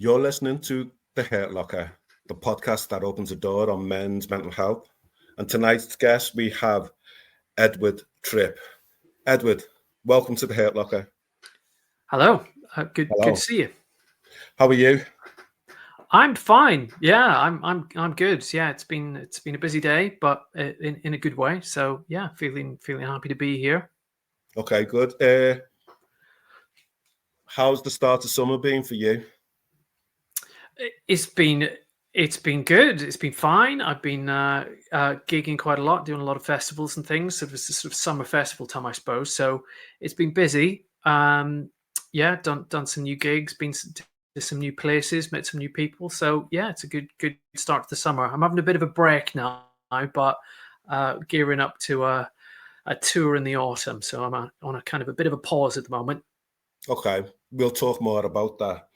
You're listening to The Hurt Locker, the podcast that opens a door on men's mental health. And tonight's guest, we have Edward Tripp. Edward, welcome to The Hurt Locker. Hello. Good to see you. How are you? I'm fine. Yeah, I'm good. Yeah, it's been a busy day, but in a good way. So yeah, feeling happy to be here. Okay, good. How's the start of summer been for you? It's been good. It's been fine. I've been gigging quite a lot, doing a lot of festivals and things. So it was the sort of summer festival time, I suppose. So it's been busy. Yeah, done some new gigs, been to some new places, met some new people. So yeah, it's a good start to the summer. I'm having a bit of a break now, but gearing up to a tour in the autumn. So I'm on a kind of a bit of a pause at the moment. Okay, we'll talk more about that.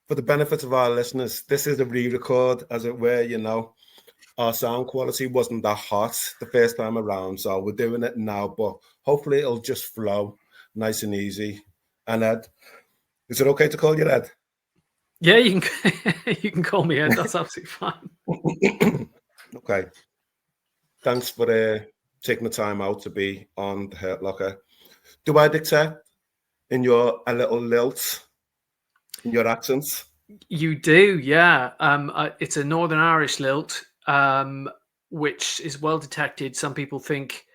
For the benefit of our listeners, this is a re-record, as it were. You know, our sound quality wasn't that hot the first time around, so we're doing it now, but hopefully it'll just flow nice and easy. And Ed, is it okay to call you Ed? Yeah, you can call me Ed. That's absolutely fine. Okay. Thanks for taking the time out to be on The Hurt Locker. Do I detect in your a little lilt in your accents? You do, yeah. It's a Northern Irish lilt, which is well detected. Some people think,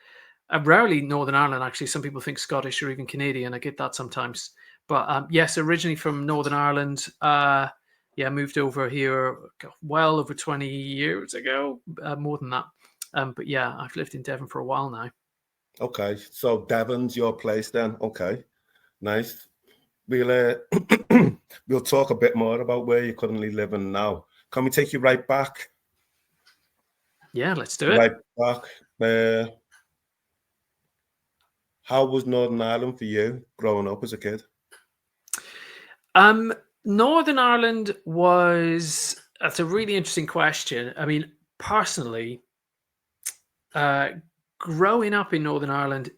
rarely Northern Ireland actually. Some people think Scottish or even Canadian. I get that sometimes. But yes, originally from Northern Ireland. Yeah, moved over here well over 20 years ago, more than that. But yeah, I've lived in Devon for a while now. Okay, so Devon's your place then. Okay, nice. We'll we'll talk a bit more about where you're currently living now. Can we take you right back? Yeah, let's do it. Right back. How was Northern Ireland for you growing up as a kid? Northern Ireland that's a really interesting question. I mean, personally, growing up in Northern Ireland,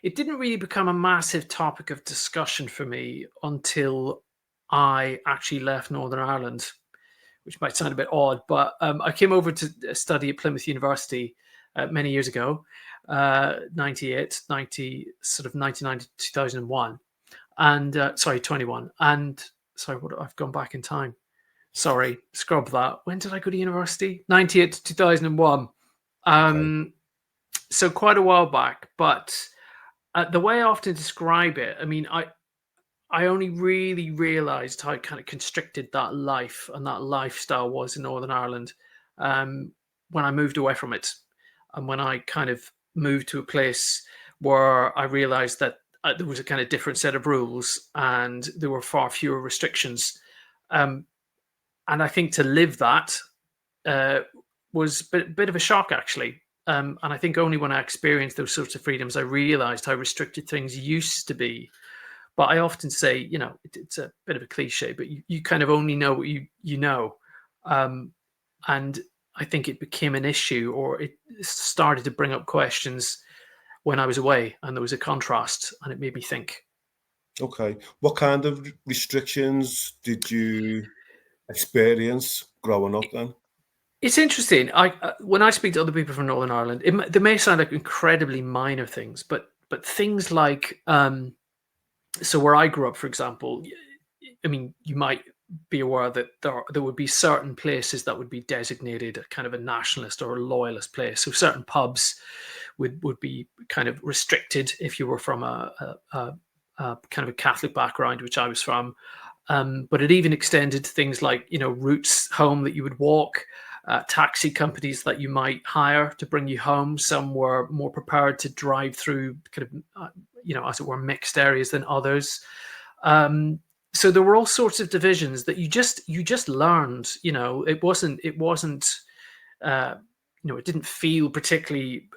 it didn't really become a massive topic of discussion for me until I actually left Northern Ireland, which might sound a bit odd, but I came over to study at Plymouth University many years ago, 99 to 2001. And 21. And sorry, I've gone back in time. Sorry, scrub that. When did I go to university? 98 to 2001. Okay. So quite a while back. But the way I often describe it, I mean, I only really realised how kind of constricted that life and that lifestyle was in Northern Ireland when I moved away from it, and when I kind of moved to a place where I realised that there was a kind of different set of rules and there were far fewer restrictions. And I think to live that was a bit of a shock, actually. And I think only when I experienced those sorts of freedoms, I realized how restricted things used to be. But I often say, you know, it's a bit of a cliche, but you kind of only know what you know. And I think it became an issue, or it started to bring up questions when I was away, and there was a contrast, and it made me think. Okay. What kind of restrictions did you experience growing up then? It's interesting. When I speak to other people from Northern Ireland, they may sound like incredibly minor things, but things like, so where I grew up, for example, I mean, you might be aware that there would be certain places that would be designated a kind of a nationalist or a loyalist place. So certain pubs would be kind of restricted if you were from a kind of a Catholic background, which I was from. But it even extended to things like, you know, routes home that you would walk, taxi companies that you might hire to bring you home. Some were more prepared to drive through kind of, you know, as it were, mixed areas than others. So there were all sorts of divisions that you just learned. You know, it wasn't. You know, it didn't feel particularly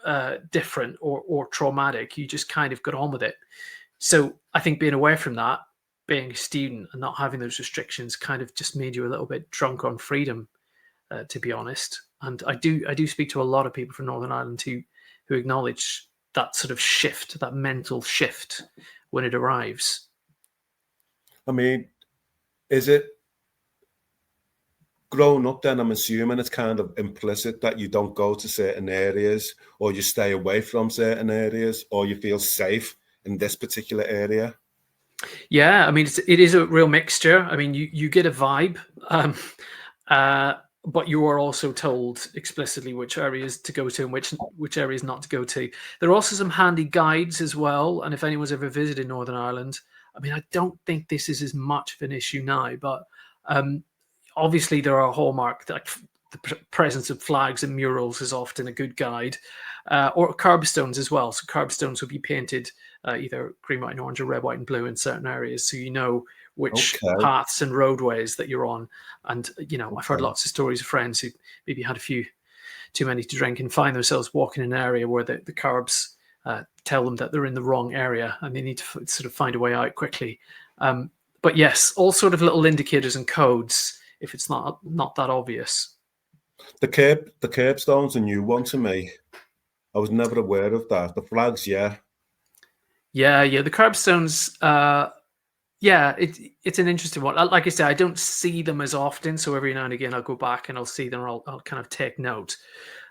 different or traumatic. You just kind of got on with it. So I think being away from that, being a student and not having those restrictions, kind of just made you a little bit drunk on freedom, to be honest. And I do speak to a lot of people from Northern Ireland who acknowledge that sort of shift, that mental shift when it arrives. I mean, is it growing up then? I'm assuming it's kind of implicit that you don't go to certain areas, or you stay away from certain areas, or you feel safe in this particular area. Yeah, I mean, it is a real mixture. I mean, you get a vibe, but you are also told explicitly which areas to go to and which areas not to go to. There are also some handy guides as well. And if anyone's ever visited Northern Ireland, I mean, I don't think this is as much of an issue now, but obviously there are a hallmark, like the presence of flags and murals is often a good guide, or curbstones as well. So curbstones will be painted either green, white, and orange, or red, white, and blue in certain areas, so you know which paths and roadways that you're on. And I've heard lots of stories of friends who maybe had a few too many to drink and find themselves walking in an area where the curbs tell them that they're in the wrong area and they need to sort of find a way out quickly. But yes, all sort of little indicators and codes if it's not that obvious. The curbstone's a new one to me. I was never aware of that. The flags, yeah. Yeah. The curbstones, it's an interesting one. Like I said, I don't see them as often, so every now and again I'll go back and I'll see them, or I'll kind of take note.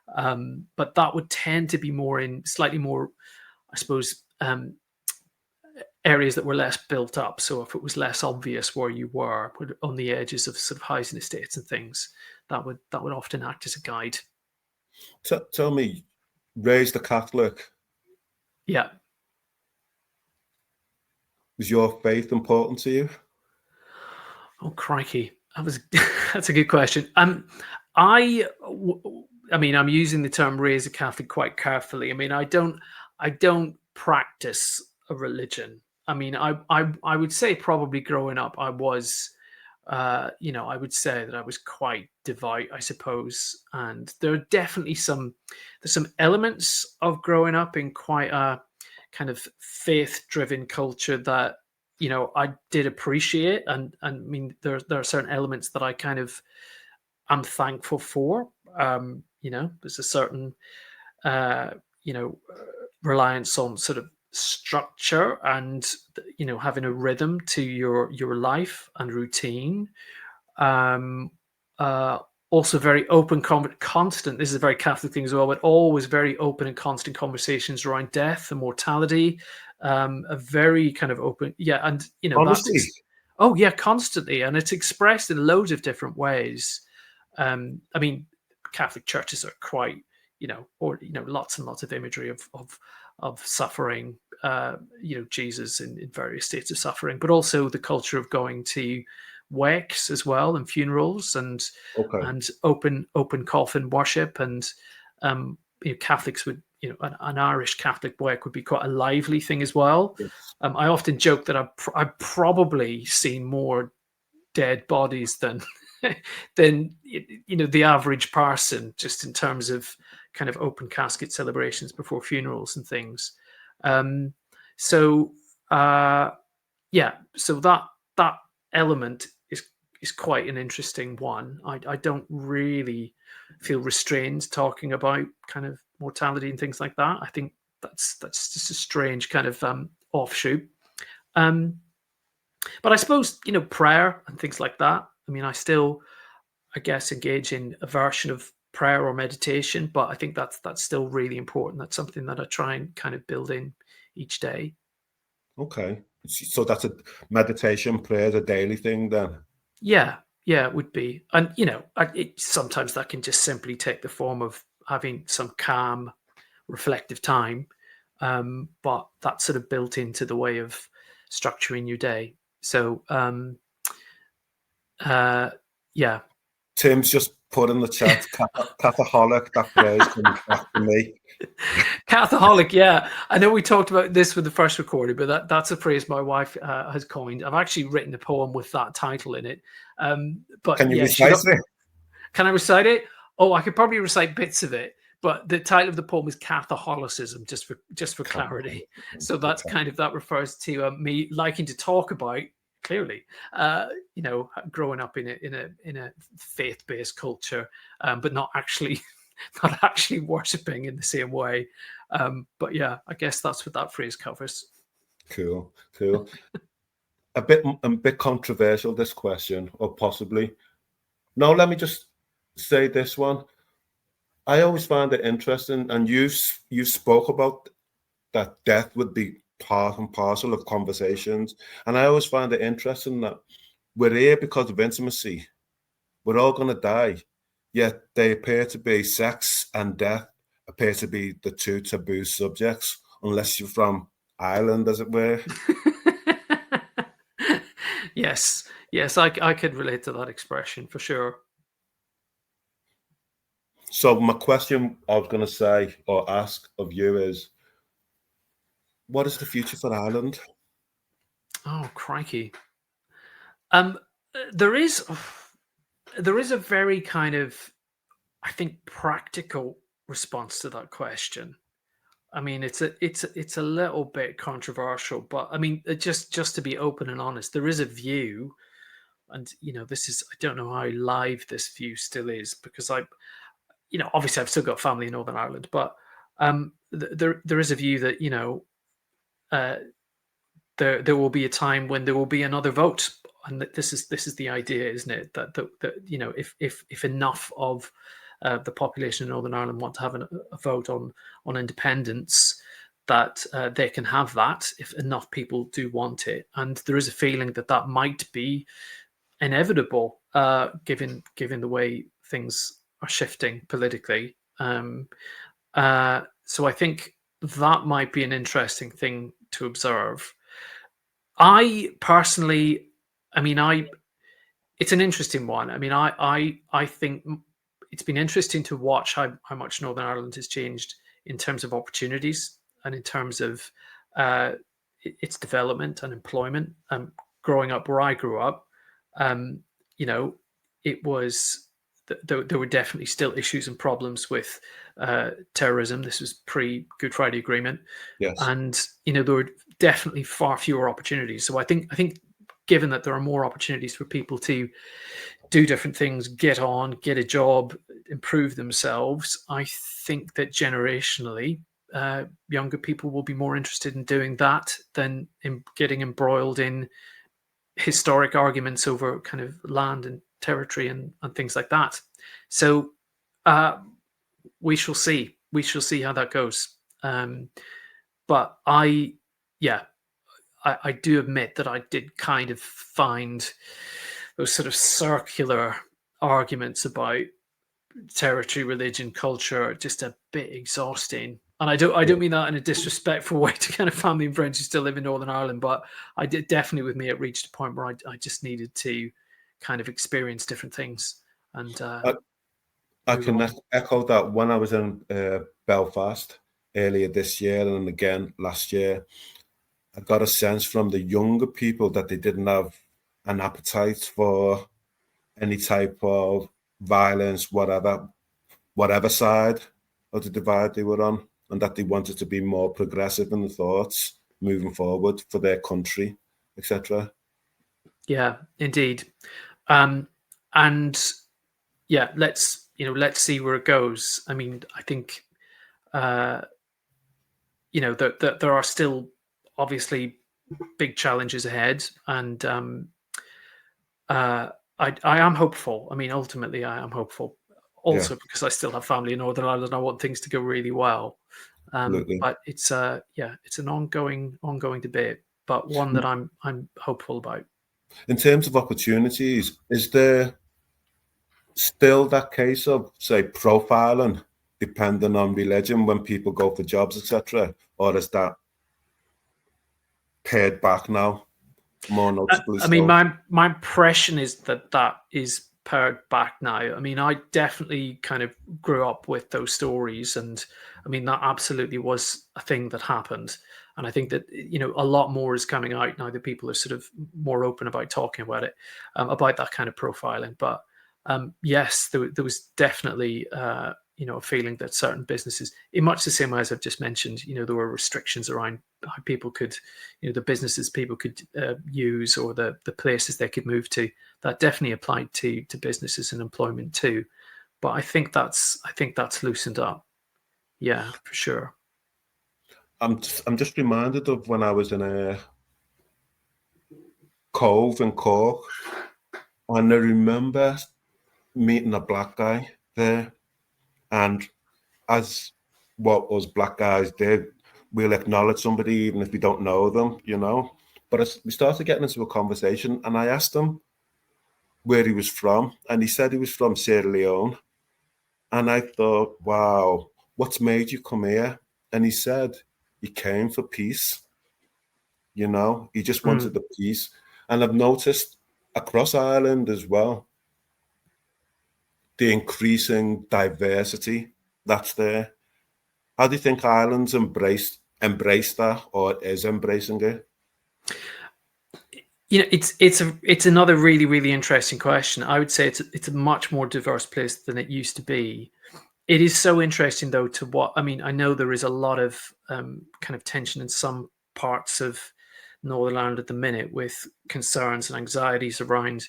But that would tend to be more in slightly more, I suppose, areas that were less built up. So if it was less obvious where you were on the edges of sort of housing estates and things, that would often act as a guide. Tell me, raised a Catholic. Yeah. Was your faith important to you? Oh, crikey. That's a good question. I mean, I'm using the term raise a Catholic quite carefully. I mean, I don't practice a religion. I mean, I would say probably growing up, I was, I would say that I was quite devout, I suppose. And there are definitely there's some elements of growing up in quite a kind of faith-driven culture that, I did appreciate. And I mean, there are certain elements that I kind of I'm thankful for. There's a certain, reliance on sort of structure and, having a rhythm to your life and routine. Also very open, constant. This is a very Catholic thing as well, but always very open and constant conversations around death and mortality. A very kind of open, and Honestly. Constantly, and it's expressed in loads of different ways. I mean, Catholic churches are quite, lots and lots of imagery of suffering. Jesus in various states of suffering, but also the culture of going to wakes as well and funerals and open coffin worship, and Catholics would, an Irish Catholic wake would be quite a lively thing as well. Yes. I often joke that I've probably seen more dead bodies than the average person, just in terms of kind of open casket celebrations before funerals and things. So that element is quite an interesting one. I don't really feel restrained talking about kind of mortality and things like that. I think that's just a strange kind of offshoot. But I suppose, prayer and things like that. I mean, I still, I guess, engage in a version of prayer or meditation, but I think that's still really important. That's something that I try and kind of build in each day. Okay. So that's a meditation, prayer, a daily thing then? Yeah, it would be. And, sometimes that can just simply take the form of having some calm, reflective time. But that's sort of built into the way of structuring your day. So, yeah. Tim's just put in the chat, Catholic, that phrase comes back to me. Catholic, yeah. I know we talked about this with the first recording, but that's a phrase my wife has coined. I've actually written a poem with that title in it. But can you recite it? Can I recite it? Oh, I could probably recite bits of it, but the title of the poem is Catholicism, just for clarity. So that's kind of, that refers to me liking to talk about, clearly, growing up in a faith-based culture, but not actually worshipping in the same way. But yeah, I guess that's what that phrase covers. Cool. a bit controversial, this question, or possibly. No, let me just say this one. I always find it interesting, and you spoke about that death would be part and parcel of conversations, and I always find it interesting that we're here because of intimacy. We're all going to die, yet they appear to be sex and death appear to be the two taboo subjects, unless you're from Ireland, as it were. Yes, I could relate to that expression for sure. So my question I was going to say or ask of you is, what is the future for Ireland? Oh, crikey. There is a very kind of, I think, practical response to that question. I mean, it's a little bit controversial, but I mean, just to be open and honest, there is a view, and this is, I don't know how live this view still is, because obviously I've still got family in Northern Ireland, but there is a view that there will be a time when there will be another vote, and that this is the idea, isn't it? That if enough of the population in Northern Ireland want to have a vote on independence, that they can have that if enough people do want it. And there is a feeling that might be inevitable, given the way things are shifting politically. So I think that might be an interesting thing to observe. I personally, I mean, it's an interesting one. I mean, I think it's been interesting to watch how much Northern Ireland has changed in terms of opportunities and in terms of its development and employment. Growing up where I grew up, it was there were definitely still issues and problems with terrorism. This was pre-Good Friday Agreement, Yes. and there were definitely far fewer opportunities. So I think given that there are more opportunities for people to do different things, get a job, improve themselves, I think that generationally, younger people will be more interested in doing that than in getting embroiled in historic arguments over kind of land and territory and things like that. So we shall see. We shall see how that goes. But I do admit that I did kind of find those sort of circular arguments about territory, religion, culture just a bit exhausting. And I don't mean that in a disrespectful way to kind of family and friends who still live in Northern Ireland, but I did definitely, with me, it reached a point where I just needed to kind of experience different things. And I can echo that. When I was in Belfast earlier this year and again last year, I got a sense from the younger people that they didn't have an appetite for any type of violence, whatever side of the divide they were on, and that they wanted to be more progressive in the thoughts moving forward for their country, etc. Yeah, indeed. And yeah, let's see where it goes. I mean, I think there are still obviously big challenges ahead, and I am hopeful. I mean, ultimately, I am hopeful. Also, because I still have family in Northern Ireland, I want things to go really well. But it's it's an ongoing debate, but one that I'm hopeful about. In terms of opportunities, is there still that case of, say, profiling depending on religion when people go for jobs, etc., or is that pared back now? More noticeably, I mean, my impression is that is pared back now. I mean, I definitely kind of grew up with those stories, and I mean that absolutely was a thing that happened. And I think that a lot more is coming out now that people are sort of more open about talking about it, about that kind of profiling. But yes, there was definitely a feeling that certain businesses, in much the same way as I've just mentioned, there were restrictions around how people could, the businesses people could use, or the places they could move to. That definitely applied to businesses and employment too. But I think that's loosened up. Yeah, for sure. I'm just reminded of when I was in Cove in Cork, and I remember meeting a black guy there, and as what us black guys did, we'll acknowledge somebody even if we don't know them, you know. But as we started getting into a conversation, and I asked him where he was from, and he said he was from Sierra Leone. And I thought, wow, what's made you come here? And he said he came for peace. You know, he just wanted the peace. And I've noticed across Ireland as well, the increasing diversity that's there. How do you think Ireland's embraced that, or is embracing it? You know, it's another really, really interesting question. I would say it's a much more diverse place than it used to be. It is so interesting, though, to what I mean. I know there is a lot of kind of tension in some parts of Northern Ireland at the minute with concerns and anxieties around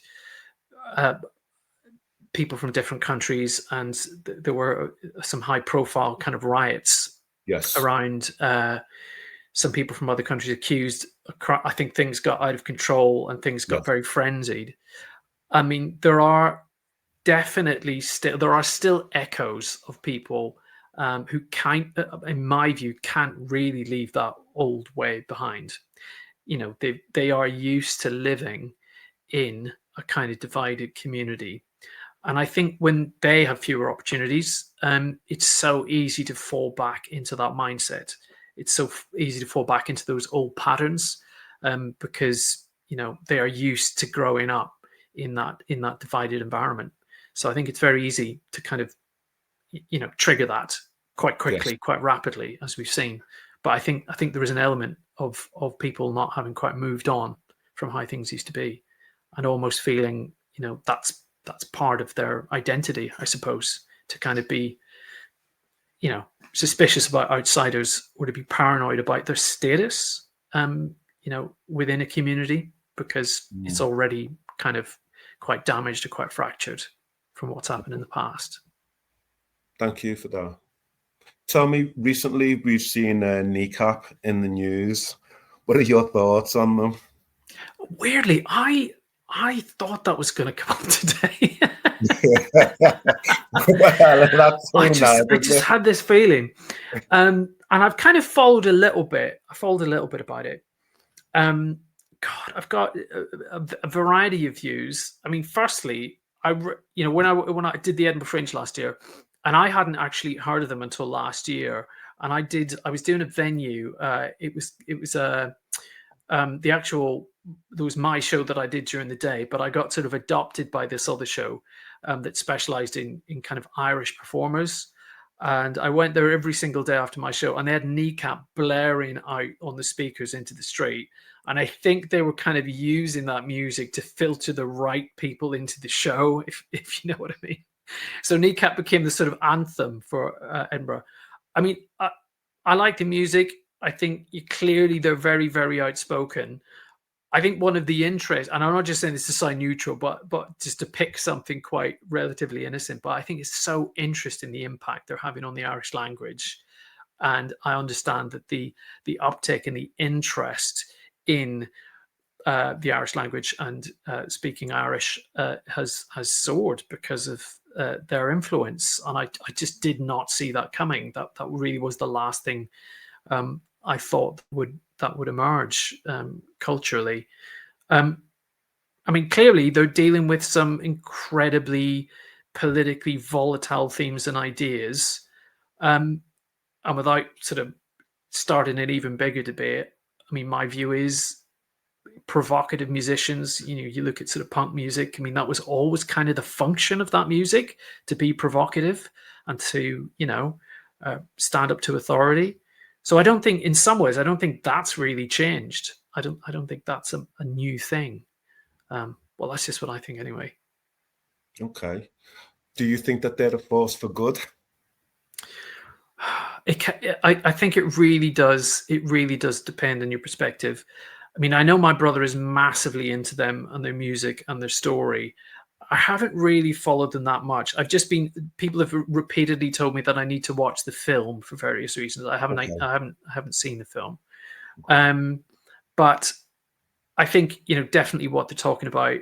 people from different countries, and there were some high-profile kind of riots Yes. around some people from other countries accused. I think things got out of control and things got very frenzied. I mean, there are still echoes of people who in my view, can't really leave that old way behind. You know, they are used to living in a kind of divided community. And I think when they have fewer opportunities, it's so easy to fall back into that mindset. It's so easy to fall back into those old patterns because, you know, they are used to growing up in that divided environment. So I think it's very easy to kind of, you know, trigger that quite quickly, quite rapidly, as we've seen. But I think there is an element of people not having quite moved on from how things used to be, and almost feeling, you know, that's part of their identity, I suppose, to kind of be, you know, suspicious about outsiders or to be paranoid about their status, you know, within a community, because it's already kind of quite damaged or quite fractured from what's happened in the past. Thank you for that. Tell me, recently we've seen a kneecap in the news. What are your thoughts on them? Weirdly, I thought that was going to come up today. I just had this feeling, and I've kind of followed a little bit. I followed a little bit about it. God, I've got a variety of views. I mean, firstly, when I did the Edinburgh Fringe last year, and I hadn't actually heard of them until last year, and I was doing a venue. It was there was my show that I did during the day, but I got sort of adopted by this other show that specialized in kind of Irish performers. And I went there every single day after my show, and they had Kneecap blaring out on the speakers into the street. And I think they were kind of using that music to filter the right people into the show, if you know what I mean. So Kneecap became the sort of anthem for Edinburgh. I mean, I like the music. I think they're very, very outspoken. I think one of the interests, and I'm not just saying this to sound neutral, but just to pick something quite relatively innocent, but I think it's so interesting the impact they're having on the Irish language. And I understand that the uptake and the interest in the Irish language and speaking Irish has soared because of their influence. And I just did not see that coming. That really was the last thing I thought would emerge culturally. I mean, clearly they're dealing with some incredibly politically volatile themes and ideas. And without sort of starting an even bigger debate, I mean, my view is provocative musicians, you know, you look at sort of punk music. I mean, that was always kind of the function of that music, to be provocative and to, you know, stand up to authority. So in some ways, I don't think that's really changed. I don't think that's a new thing. Well, that's just what I think anyway. Okay. Do you think that they're a force for good? I think it really does. It really does depend on your perspective. I mean, I know my brother is massively into them and their music and their story. I haven't really followed them that much. People have repeatedly told me that I need to watch the film for various reasons. I haven't seen the film. But I think, definitely what they're talking about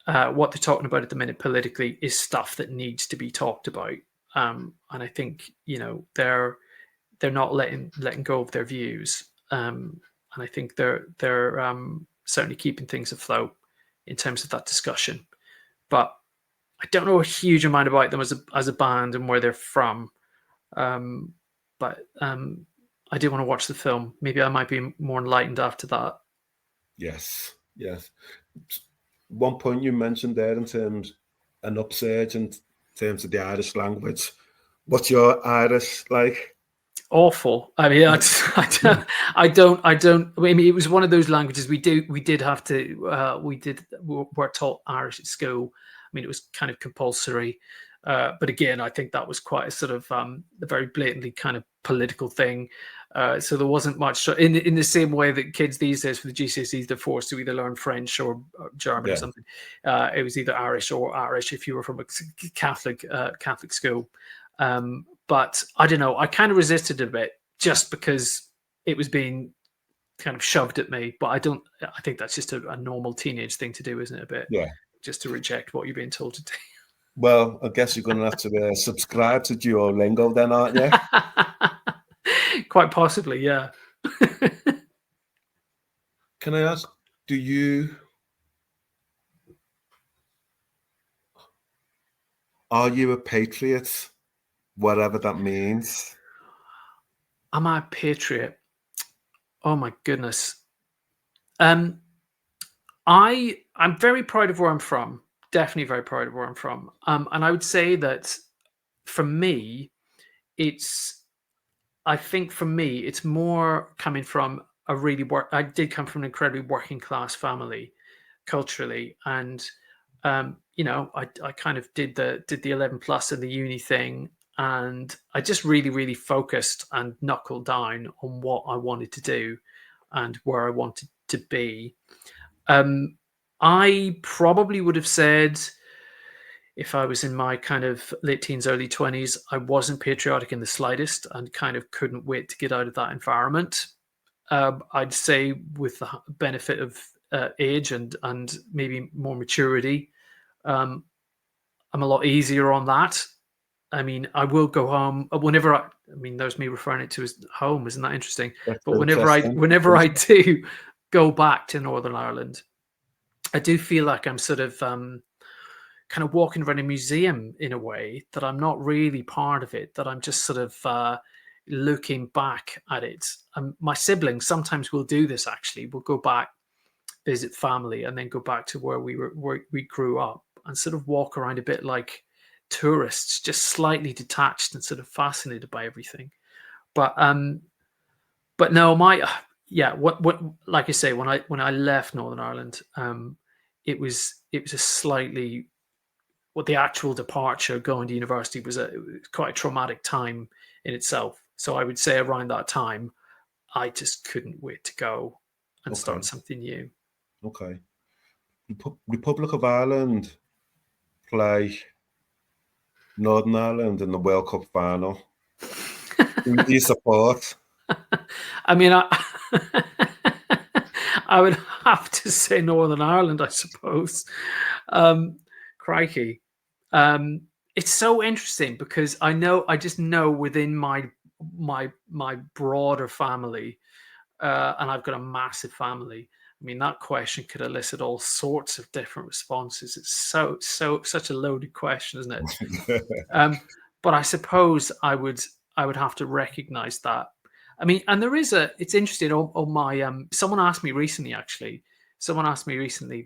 at the minute politically is stuff that needs to be talked about. And I think, they're not letting go of their views. And I think they're certainly keeping things afloat in terms of that discussion. But I don't know a huge amount about them as a band and where they're from. But I do want to watch the film. Maybe I might be more enlightened after that. Yes. One point you mentioned there in terms an upsurge in terms of the Irish language. What's your Irish like? Awful. I mean, I don't. I mean, it was one of those languages we did have to. We're taught Irish at school. I mean, it was kind of compulsory. But again, I think that was quite a sort of a very blatantly kind of political thing. So there wasn't much in the same way that kids these days for the GCSEs they're forced to either learn French or German or something. It was either Irish or Irish if you were from a Catholic school. But I don't know. I kind of resisted a bit just because it was being kind of shoved at me. But I think that's just a normal teenage thing to do, isn't it? A bit, just to reject what you're being told to do. Well, I guess you're going to have to subscribe to Duolingo then, aren't you? Quite possibly, yeah. Can I ask, are you a patriot? Whatever that means. Am I a patriot? Oh my goodness. I'm very proud of where I'm from. Definitely very proud of where I'm from. And I would say that for me, it's more coming from I did come from an incredibly working class family culturally. And, I kind of did the 11 plus and the uni thing. And I just really, really focused and knuckled down on what I wanted to do and where I wanted to be. I probably would have said, if I was in my kind of late teens, early 20s, I wasn't patriotic in the slightest and kind of couldn't wait to get out of that environment. I'd say with the benefit of age and maybe more maturity, I'm a lot easier on that. I mean, I will go home whenever there's me referring it to as home. Isn't that interesting? That's but whenever I do go back to Northern Ireland, I do feel like I'm sort of kind of walking around a museum in a way that I'm not really part of it, that I'm just sort of looking back at it. My siblings sometimes will do this, actually. We'll go back, visit family, and then go back to where we grew up and sort of walk around a bit like tourists, just slightly detached and sort of fascinated by everything. But no, what like I say, when I left Northern Ireland, it was a slightly, the actual departure going to university was quite a traumatic time in itself. So I would say around that time, I just couldn't wait to go and start something new. Okay. Republic of Ireland play Northern Ireland in the World Cup final. Who do you support? I mean, I would have to say Northern Ireland, I suppose. Crikey. It's so interesting because I just know within my broader family, and I've got a massive family. I mean, that question could elicit all sorts of different responses. It's such a loaded question, isn't it? But I suppose I would have to recognize that. I mean, and it's interesting on my, someone asked me recently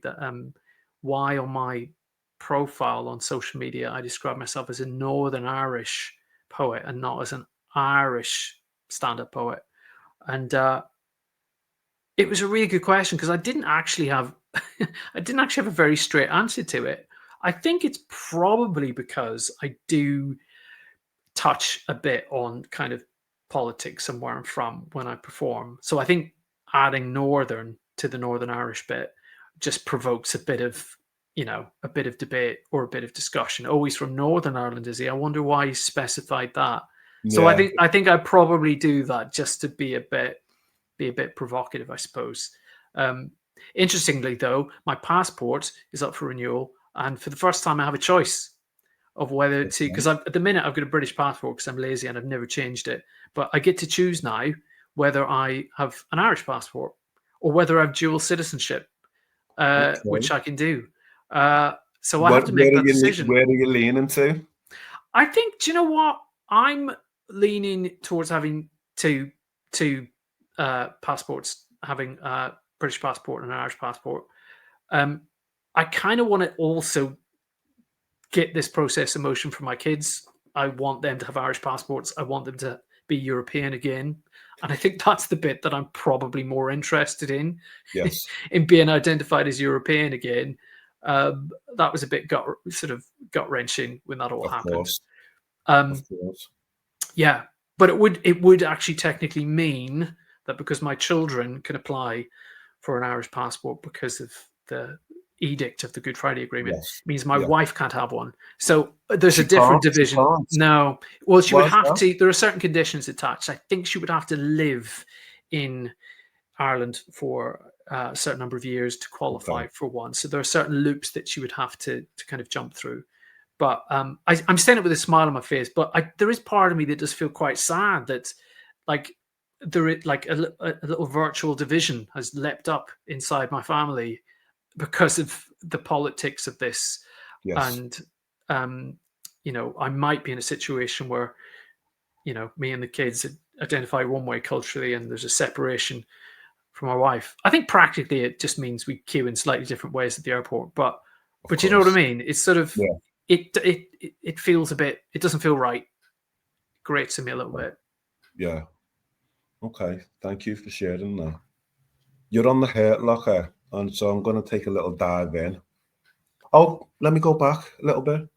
that why on my profile on social media I describe myself as a Northern Irish poet and not as an Irish stand-up poet. And it was a really good question because I didn't actually have a very straight answer to it. I think it's probably because I do touch a bit on kind of politics and where I'm from when I perform. So I think adding Northern to the Northern Irish bit just provokes a bit of debate or a bit of discussion. Oh, he's from Northern Ireland, is he? I wonder why he specified that. Yeah. So I think I probably do that just to be a bit provocative, I suppose. Interestingly, though, my passport is up for renewal, and for the first time, I have a choice of whether to, because at the minute I've got a British passport because I'm lazy and I've never changed it, but I get to choose now whether I have an Irish passport or whether I have dual citizenship, which I can do. So I have to make that decision. Where are you leaning to? I think, do you know what? I'm leaning towards having two passports, having a British passport and an Irish passport. I kind of want to also get this process in motion for my kids. I want them to have Irish passports. I want them to be European again. And I think that's the bit that I'm probably more interested in, Yes. in being identified as European again. That was a bit gut-wrenching when that all happened. Course. Of course. Yeah, but it would actually technically mean that because my children can apply for an Irish passport because of the edict of the Good Friday Agreement, means my wife can't have one. So there's a different division. No, well, she would have to. There are certain conditions attached. I think she would have to live in Ireland for a certain number of years to qualify for one. So there are certain loops that she would have to kind of jump through. But I'm saying it with a smile on my face. But there is part of me that does feel quite sad that, like, there is like a little virtual division has leapt up inside my family because of the politics of this. And I might be in a situation where, me and the kids identify one way culturally, and there's a separation from my wife. I think practically it just means we queue in slightly different ways at the airport. But you know what I mean? It's sort of it feels a bit. It doesn't feel right. Grates me a little bit. Yeah. Okay. Thank you for sharing that. You're on the hurt locker, and so I'm going to take a little dive in. Oh, let me go back a little bit.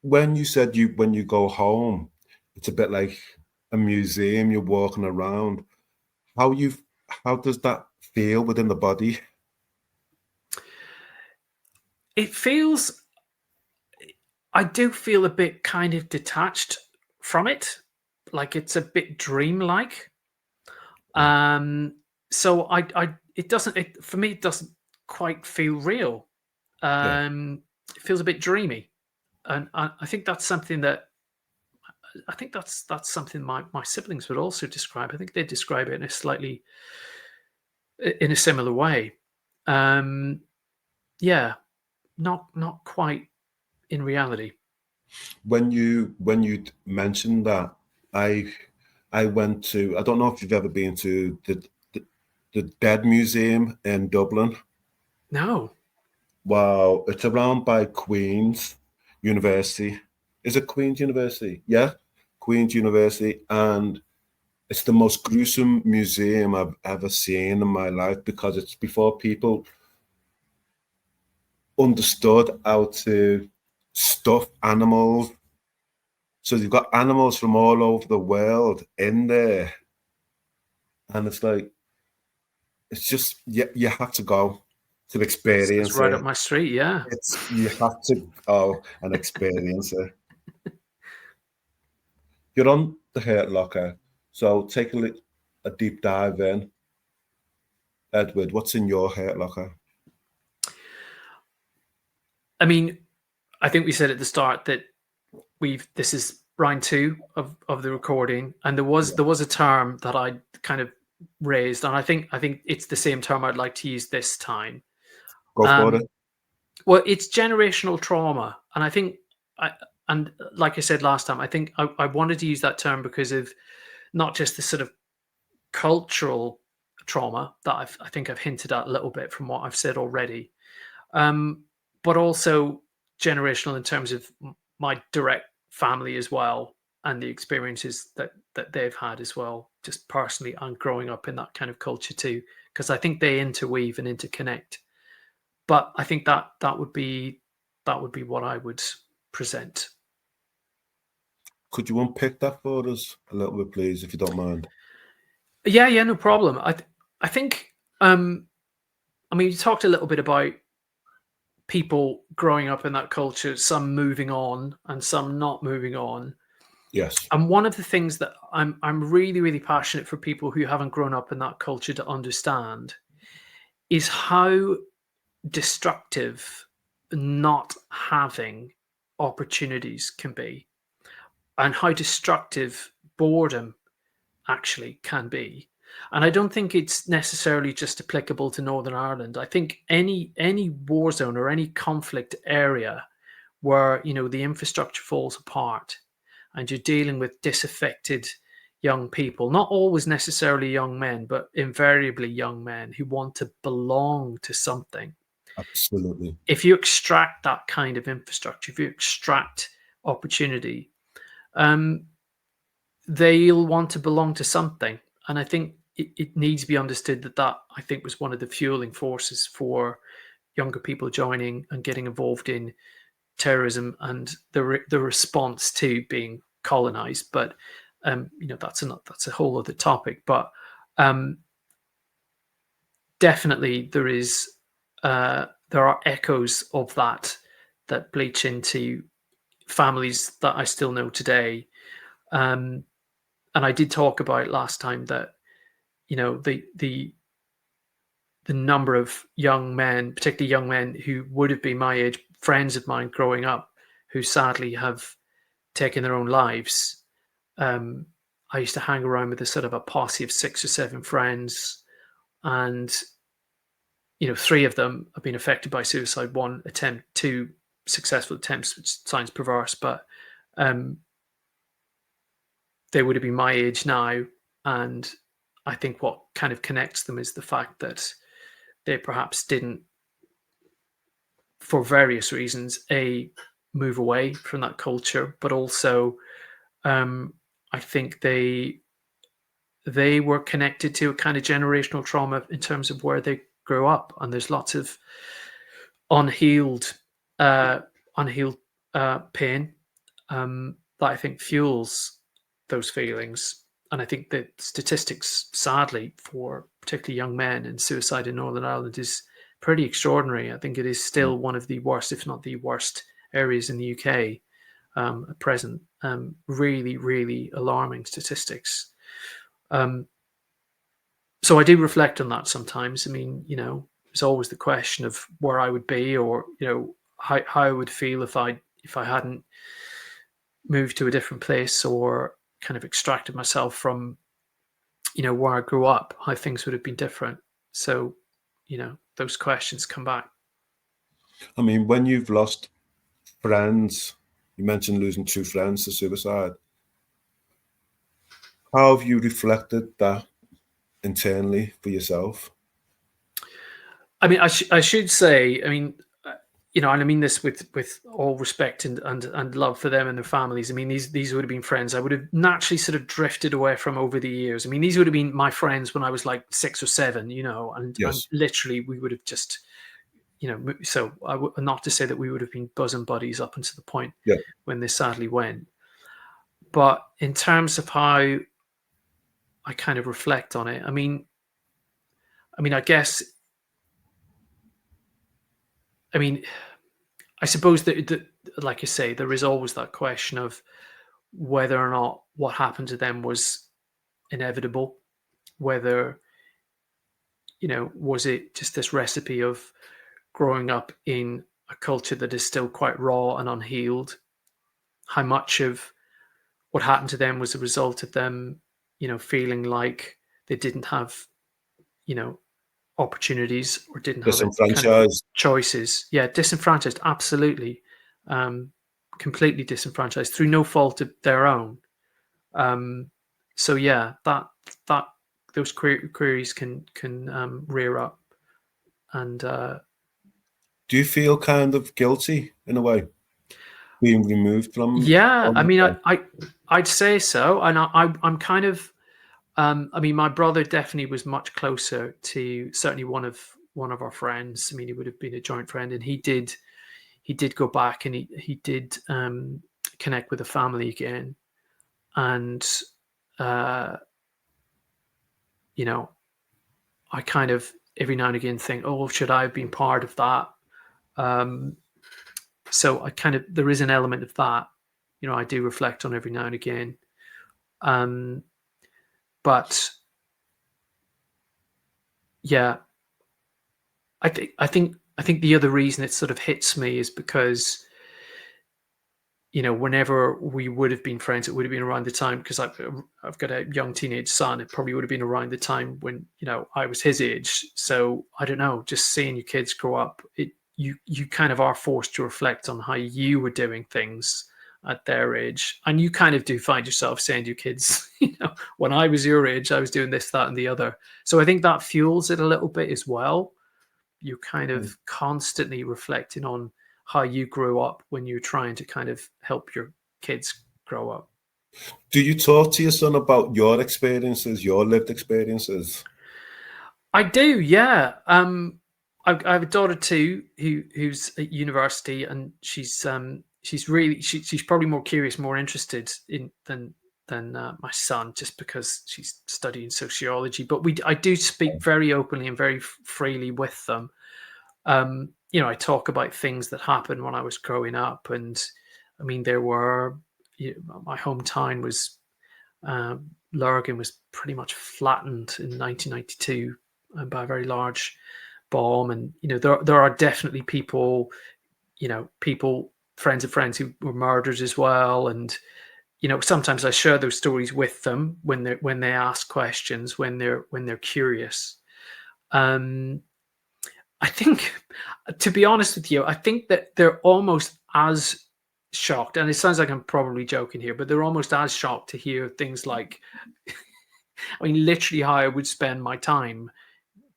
When you said when you go home, it's a bit like a museum. You're walking around. How does that feel within the body? It feels. I do feel a bit kind of detached from it, like it's a bit dreamlike. So it doesn't. For me, it doesn't quite feel real. It feels a bit dreamy, and I think that's something that. I think that's something my siblings would also describe. I think they describe it in a similar way. Not quite in reality. When you mentioned that, I went to. I don't know if you've ever been to the Dead Museum in Dublin. No. Wow, it's around by Queen's University. Is it Queen's University? Yeah, Queen's University, and it's the most gruesome museum I've ever seen in my life because it's before people understood how to stuff animals. So you've got animals from all over the world in there, and it's like it's just you have to go to experience it's right up my street. Yeah, you have to go and experience it. You're on the hurt locker, so take a deep dive in. Edward, what's in your hurt locker? I mean, I think we said at the start that this is round 2 of the recording, and there was a term that I kind of raised, and I think it's the same term I'd like to use this time. Go for it. Well, it's generational trauma, and I think and like I said last time, I think I wanted to use that term because of not just the sort of cultural trauma that I think I've hinted at a little bit from what I've said already, but also generational in terms of my direct family as well, and the experiences that they've had as well, just personally, and growing up in that kind of culture too, because I think they interweave and interconnect. But I think that would be what I would present. Could you unpick that for us a little bit, please, if you don't mind? Yeah, no problem. I think you talked a little bit about people growing up in that culture, some moving on and some not moving on. Yes. And one of the things that I'm really, really passionate for people who haven't grown up in that culture to understand is how destructive not having opportunities can be, and how destructive boredom actually can be. And I don't think it's necessarily just applicable to Northern Ireland. I think any war zone or any conflict area where, you know, the infrastructure falls apart and you're dealing with disaffected young people, not always necessarily young men, but invariably young men who want to belong to something. Absolutely. If you extract that kind of infrastructure, if you extract opportunity, they'll want to belong to something. And I think it needs to be understood that I think was one of the fueling forces for younger people joining and getting involved in terrorism and the response to being colonized. But you know, that's a whole other topic. But definitely there are echoes of that bleach into families that I still know today. And I did talk about last time that, you know, the number of young men, particularly young men who would have been my age, friends of mine growing up, who sadly have taken their own lives. I used to hang around with a sort of a posse of 6 or 7 friends, and, you know, 3 of them have been affected by suicide. 1 attempt, 2 successful attempts, which sounds perverse, but they would have been my age now. And I think what kind of connects them is the fact that they perhaps didn't, for various reasons, move away from that culture, but also I think they were connected to a kind of generational trauma in terms of where they grew up, and there's lots of unhealed pain that I think fuels those feelings. And I think that statistics, sadly, for particularly young men and suicide in Northern Ireland is pretty extraordinary. I think it is still one of the worst, if not the worst, areas in the UK at present. Really, really alarming statistics. So I do reflect on that sometimes. I mean, you know, there's always the question of where I would be, or, you know, how I would feel if I hadn't moved to a different place or kind of extracted myself from, you know, where I grew up, how things would have been different. So, you know, those questions come back. I mean, when you've lost friends, you mentioned losing 2 friends to suicide. How have you reflected that internally for yourself? I mean, I should say, I mean, you know, and I mean this with all respect and love for them and their families. I mean, these would have been friends I would have naturally sort of drifted away from over the years. I mean, these would have been my friends when I was like 6 or 7, you know, and Yes. literally we would have just, you know, so not to say that we would have been bosom buddies up until the point Yeah. when they sadly went. But in terms of how I kind of reflect on it, I mean, I guess, I mean, I suppose that, like you say, there is always that question of whether or not what happened to them was inevitable, whether, you know, was it just this recipe of growing up in a culture that is still quite raw and unhealed? How much of what happened to them was a result of them, you know, feeling like they didn't have, you know, opportunities or didn't have a kind of Disenfranchised. choices? Yeah, disenfranchised, absolutely. Completely disenfranchised through no fault of their own. So yeah, that those queries can rear up, and Do you feel kind of guilty in a way, being removed from? yeah, I mean, I'd say so, and I'm kind of, I mean, my brother definitely was much closer to certainly one of our friends. I mean, he would have been a joint friend, and he did go back, and he did connect with the family again, and you know, I kind of every now and again think, oh, should I have been part of that? So I kind of, there is an element of that, you know, I do reflect on every now and again. But yeah, I think the other reason it sort of hits me is because, whenever we would have been friends, it would have been around the time, because I've got a young teenage son. It probably would have been around the time when I was his age. So I don't know, just seeing your kids grow up, you kind of are forced to reflect on how you were doing things at their age, and you kind of do find yourself saying to your kids, when I was your age, I was doing this, that, and the other. So I think that fuels it a little bit as well. You're kind of constantly reflecting on how you grew up when you're trying to kind of help your kids grow up. Do you talk to your son about your experiences, your lived experiences? I do, yeah. I have a daughter too, who's at university, and she's probably more curious, more interested in than my son, just because she's studying sociology. But I do speak very openly and very freely with them. I talk about things that happened when I was growing up, and I mean, there were my hometown was Lurgan was pretty much flattened in 1992 by a very large bomb, and there are definitely people, friends of friends who were murdered as well, and sometimes I share those stories with them when they ask questions, when they're curious. I think, to be honest with you, I think that they're almost as shocked, and it sounds like I'm probably joking here, but they're almost as shocked to hear things like, I mean, literally how I would spend my time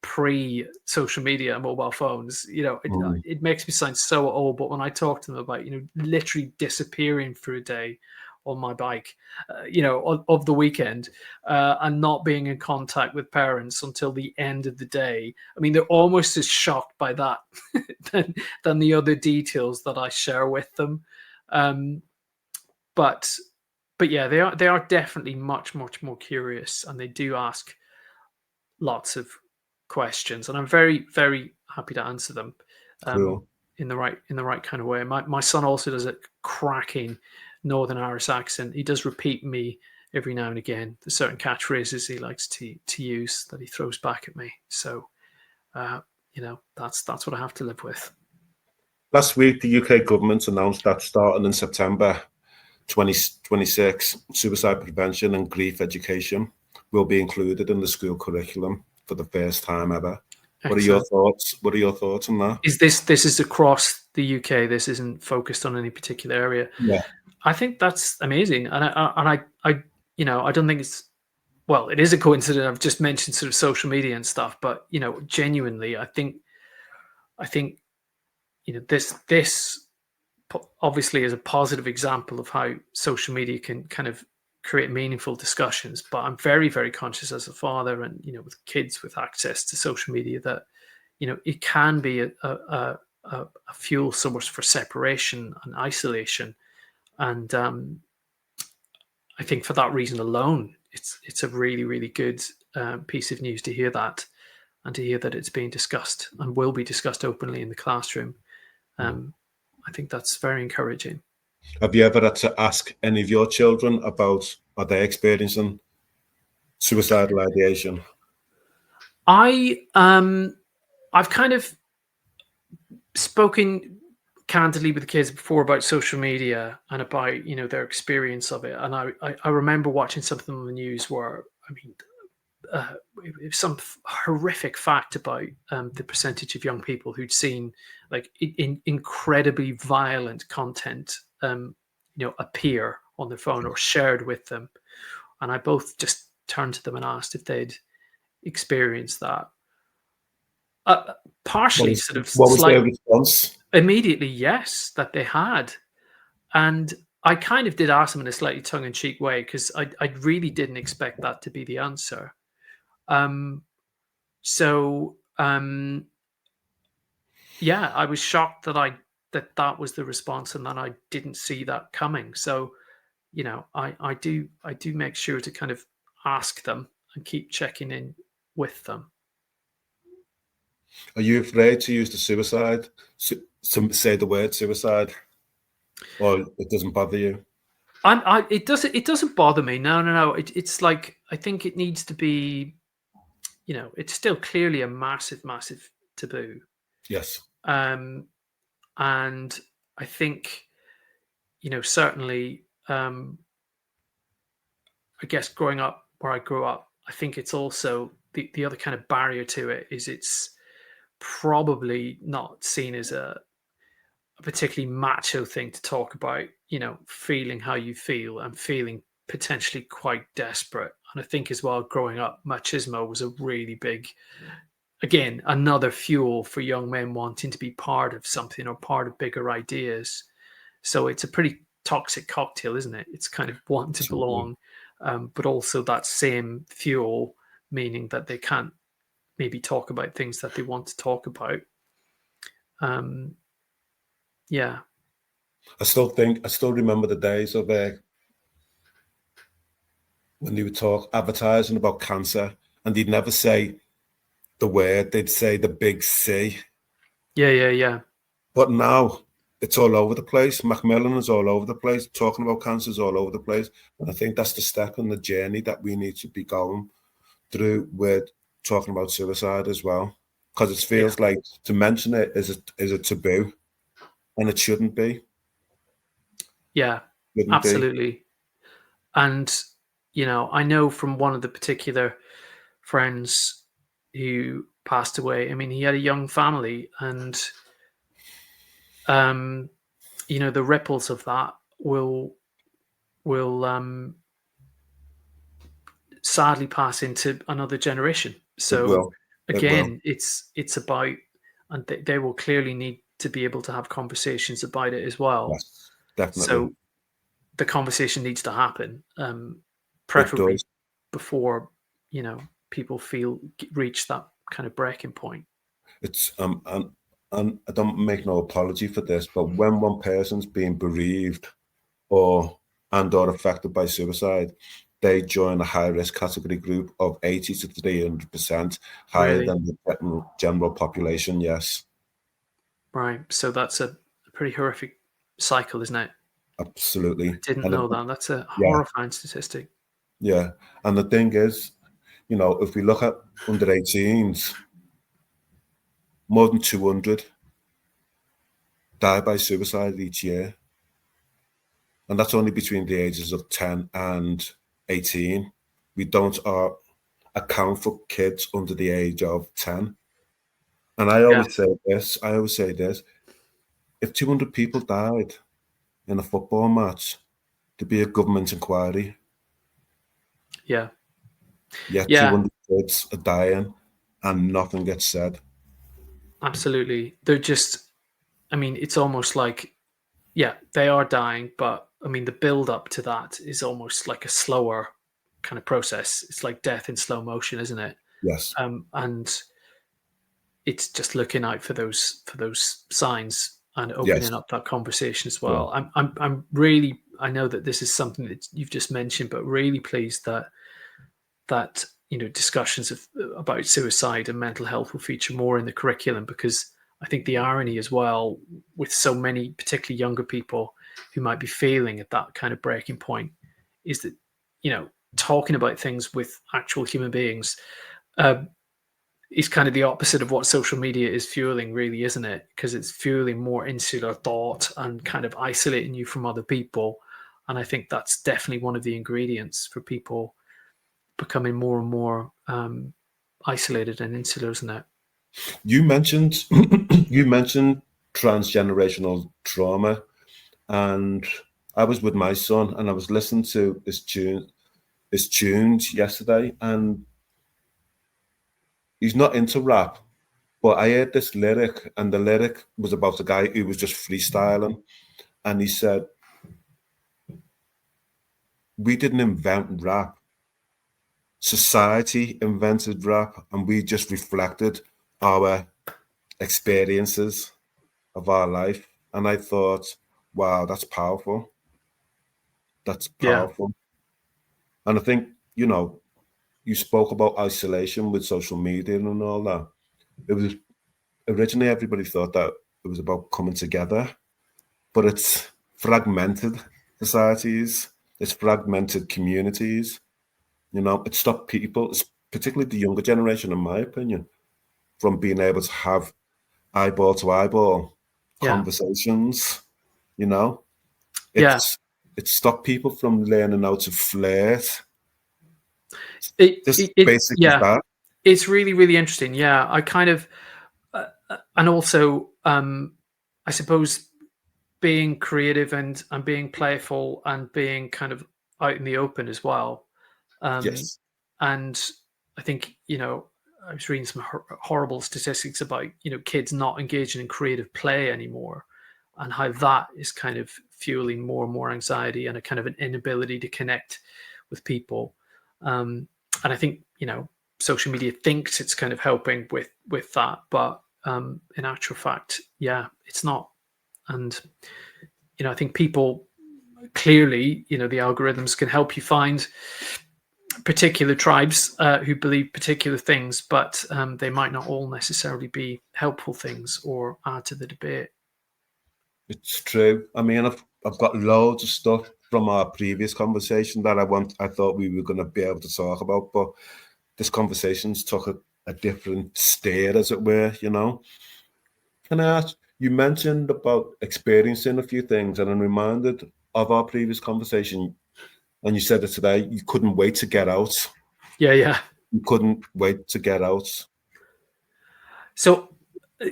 pre-social media and mobile phones. It makes me sound so old, but when I talk to them about, literally disappearing for a day on my bike, of the weekend, and not being in contact with parents until the end of the day. I mean, they're almost as shocked by that than the other details that I share with them. But yeah, they are definitely much more curious, and they do ask lots of questions, and I'm very, very happy to answer them Cool. in the right kind of way. My son also does a cracking Northern Irish accent. He does repeat me every now and again. There's certain catchphrases he likes to use that he throws back at me. So that's what I have to live with. Last week, the UK government announced that starting in September 2026, suicide prevention and grief education will be included in the school curriculum for the first time ever. Excellent. What are your thoughts? What are your thoughts on that? Is this is across the UK? This isn't focused on any particular area. Yeah, I think that's amazing, and I don't think it's, well, it is a coincidence. I've just mentioned sort of social media and stuff, but genuinely, I think this obviously is a positive example of how social media can kind of create meaningful discussions. But I'm very, very conscious as a father, and with kids with access to social media, that it can be a fuel source for separation and isolation. And I think for that reason alone, it's a really, really good piece of news to hear that, and to hear that it's being discussed and will be discussed openly in the classroom. I think that's very encouraging. Have you ever had to ask any of your children about, are they experiencing suicidal ideation? I've kind of spoken candidly with the kids before about social media and about their experience of it, and I remember watching something on the news where, I mean, some horrific fact about the percentage of young people who'd seen like incredibly violent content appear on their phone or shared with them, and I both just turned to them and asked if they'd experienced that. Partially, what was their response? Immediately, yes, that they had. And I kind of did ask them in a slightly tongue-in-cheek way, because I really didn't expect that to be the answer. Yeah, I was shocked that was the response, and that I didn't see that coming. So, I do make sure to kind of ask them and keep checking in with them. Are you afraid to use the say the word suicide, or it doesn't bother you? It doesn't bother me. No. It's like, I think it needs to be, it's still clearly a massive taboo. Yes. And I think, certainly, I guess growing up where I grew up, I think it's also the other kind of barrier to it is it's probably not seen as a particularly macho thing to talk about, feeling how you feel and feeling potentially quite desperate. And I think as well, growing up, machismo was a really big, again, another fuel for young men wanting to be part of something or part of bigger ideas. So it's a pretty toxic cocktail, isn't it? It's kind of wanting to belong, but also that same fuel, meaning that they can't maybe talk about things that they want to talk about. Yeah. I still remember the days of when they would advertising about cancer, and they'd never say the word, they'd say the big C. Yeah. But now it's all over the place. Macmillan is all over the place. Talking about cancer is all over the place. And I think that's the step in the journey that we need to be going through with talking about suicide as well. Because it feels like to mention it is a taboo, and it shouldn't be. Yeah, Shouldn't absolutely. be. And, I know from one of the particular friends who passed away, I mean, he had a young family, and, the ripples of that will sadly pass into another generation. It So will. It will. again, it's about, and they will clearly need to be able to have conversations about it as well. Yes, definitely. So the conversation needs to happen, It preferably does. before people reach that kind of breaking point. It's and I don't make no apology for this, but when one person's being bereaved or affected by suicide, they join a high risk category group of 80 to 300% higher Really? than the general population. Yes, Right. So that's a pretty horrific cycle, isn't it? I absolutely. didn't And know that. That's a yeah, horrifying statistic. yeah. And the thing is, if we look at under 18s, more than 200 die by suicide each year. And that's only between the ages of 10 and 18. We don't account for kids under the age of 10. And I Yeah. always say this, if 200 people died in a football match, there'd be a government inquiry. Yeah. Yet Yeah. 200 kids are dying and nothing gets said. Absolutely. They're just, I mean, it's almost like, yeah, they are dying, but I mean, the build up to that is almost like a slower kind of process. It's like death in slow motion, isn't it? Yes. And it's just looking out for those signs and Yes. opening up that conversation as Yeah. well. I'm really, I know that this is something that you've just mentioned, but really pleased that discussions about suicide and mental health will feature more in the curriculum, because I think the irony as well with so many, particularly younger people who might be feeling at that kind of breaking point, is that talking about things with actual human beings is kind of the opposite of what social media is fueling, really, isn't it? Because it's fueling more insular thought and kind of isolating you from other people. And I think that's definitely one of the ingredients for people becoming more and more isolated and insular, isn't it? You mentioned transgenerational trauma, and I was with my son and I was listening to his tunes yesterday, and he's not into rap, but I heard this lyric, and the lyric was about a guy who was just freestyling, and he said, "We didn't invent rap. Society invented rap, and we just reflected our experiences of our life." And I thought, wow, that's powerful. That's Yeah. powerful. And I think, you spoke about isolation with social media and all that. It was originally everybody thought that it was about coming together, but it's fragmented societies, it's fragmented communities. It stopped people, particularly the younger generation, in my opinion, from being able to have eyeball to eyeball Yeah. conversations. You know, Yeah. it stopped people from learning how to flirt. Just It basic as yeah, that. it's really, really interesting. Yeah, I kind of, and also, I suppose being creative and being playful and being kind of out in the open as well. Yes. And I think, I was reading some horrible statistics about, kids not engaging in creative play anymore, and how that is kind of fueling more and more anxiety and a kind of an inability to connect with people. And I think, social media thinks it's kind of helping with that, but in actual fact, yeah, it's not. And I think people clearly, the algorithms can help you find particular tribes who believe particular things, but they might not all necessarily be helpful things or add to the debate. It's true. I mean, I've got loads of stuff from our previous conversation that I thought we were going to be able to talk about, but this conversation's took a different steer, as it were. Can I ask? You mentioned about experiencing a few things, and I'm reminded of our previous conversation. And you said it today. You couldn't wait to get out. Yeah. You couldn't wait to get out. So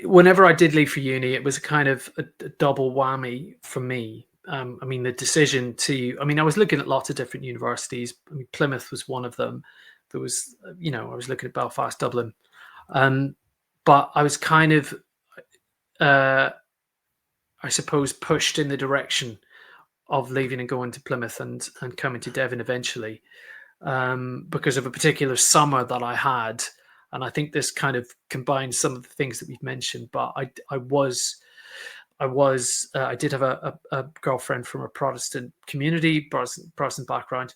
whenever I did leave for uni, it was a kind of a double whammy for me. I mean, the decision to, I was looking at lots of different universities. Plymouth was one of them. There was, I was looking at Belfast, Dublin. But I was kind of, I suppose, pushed in the direction of leaving and going to Plymouth and coming to Devon eventually, because of a particular summer that I had. And I think this kind of combines some of the things that we've mentioned. But I did have a girlfriend from a Protestant community, Protestant background,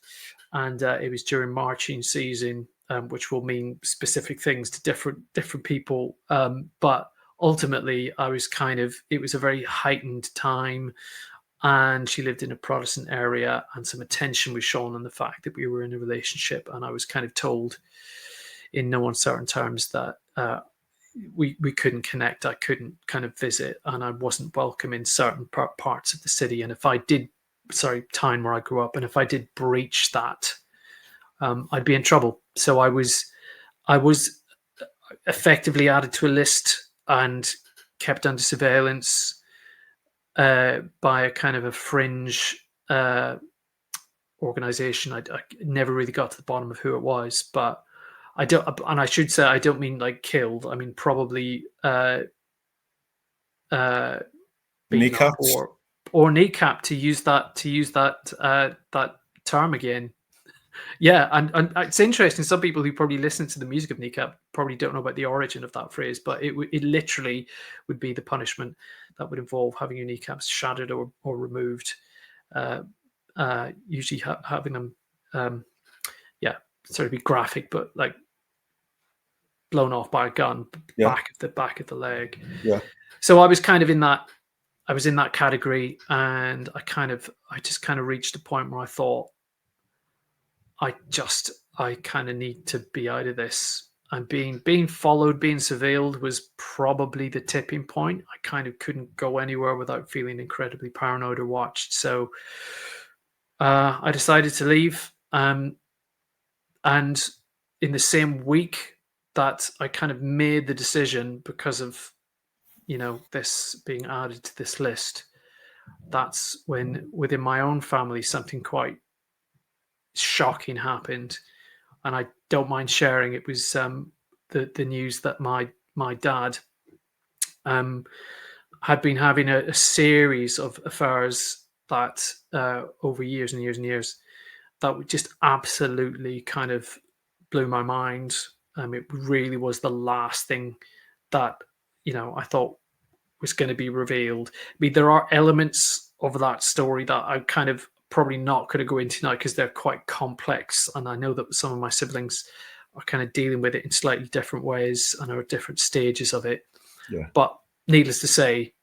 and it was during marching season, which will mean specific things to different people. But ultimately, it was a very heightened time, and she lived in a Protestant area, and some attention was shown on the fact that we were in a relationship, and I was kind of told in no uncertain terms that we couldn't connect. I couldn't kind of visit, and I wasn't welcome in certain parts of the city. And if I did, town where I grew up, and if I did breach that, I'd be in trouble. So I was effectively added to a list and kept under surveillance by a kind of a fringe organization. I never really got to the bottom of who it was, but I don't, and I should say I don't mean like killed. I mean probably beaten up Kneecaps. or kneecap, to use that that term again. Yeah, and it's interesting. Some people who probably listen to the music of kneecap probably don't know about the origin of that phrase, but it literally would be the punishment that would involve having your kneecaps shattered or removed. Usually having them, sort of be graphic, but like blown off by a gun, Yeah. back of the leg. Yeah. So I was kind of in that. I was in that category, and I just kind of reached a point where I thought, I kind of need to be out of this. And being followed, being surveilled was probably the tipping point. I kind of couldn't go anywhere without feeling incredibly paranoid or watched. So I decided to leave. And in the same week that I kind of made the decision, because of this being added to this list, that's when within my own family something quite shocking happened, and I don't mind sharing. It was the news that my dad had been having a series of affairs that over years and years and years, that just absolutely kind of blew my mind. It really was the last thing that I thought was going to be revealed. I mean, there are elements of that story that I kind of probably not going to go into now because they're quite complex, and I know that some of my siblings are kind of dealing with it in slightly different ways and are at different stages of it. Yeah. But needless to say,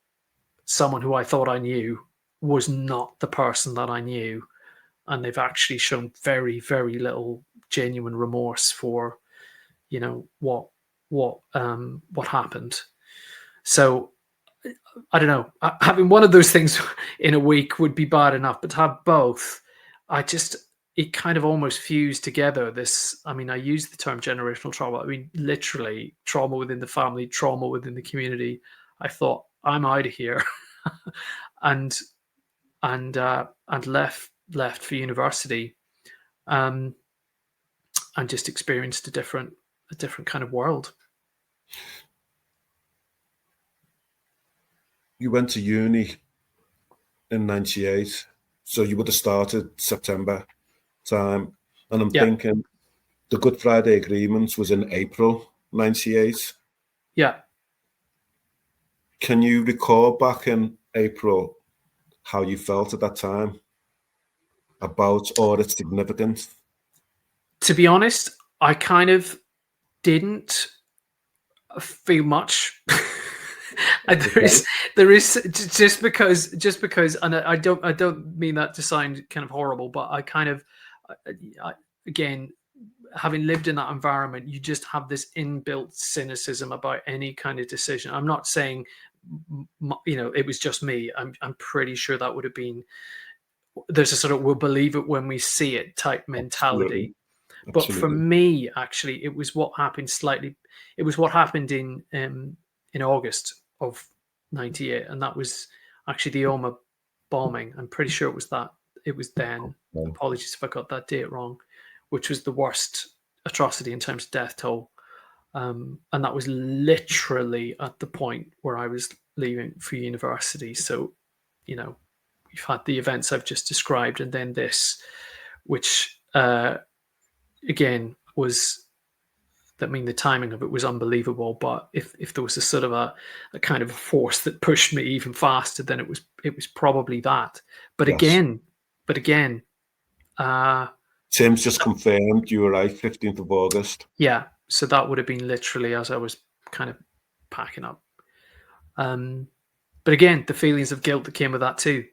someone who I thought I knew was not the person that I knew, and they've actually shown very, very little genuine remorse for what happened. So I don't know. Having one of those things in a week would be bad enough, but to have both, it kind of almost fused together. I use the term generational trauma. I mean, literally trauma within the family, trauma within the community. I thought, I'm out of here, and left for university, and just experienced a different kind of world. You went to uni in 98, so you would have started September time. And I'm thinking the Good Friday Agreement was in April 98. Yeah. Can you recall back in April how you felt at that time about or its significance? To be honest, I kind of didn't feel much. there is just because, and I don't mean that to sound kind of horrible, but I kind of, again, having lived in that environment, you just have this inbuilt cynicism about any kind of decision. I'm not saying, it was just me. I'm pretty sure that would have been, there's a sort of we'll believe it when we see it type mentality. Absolutely. But for me, actually, it was what happened in August of 98, and that was actually the Oma bombing. I'm pretty sure it was then. Okay. Apologies if I got that date wrong, which was the worst atrocity in terms of death toll. And that was literally at the point where I was leaving for university. So, you've had the events I've just described, and then this, which again was, the timing of it was unbelievable. But if there was a sort of a kind of a force that pushed me even faster, then it was probably that. But yes. again, Tim's just confirmed you were right, 15th of August. Yeah, so that would have been literally as I was kind of packing up. But again, the feelings of guilt that came with that too.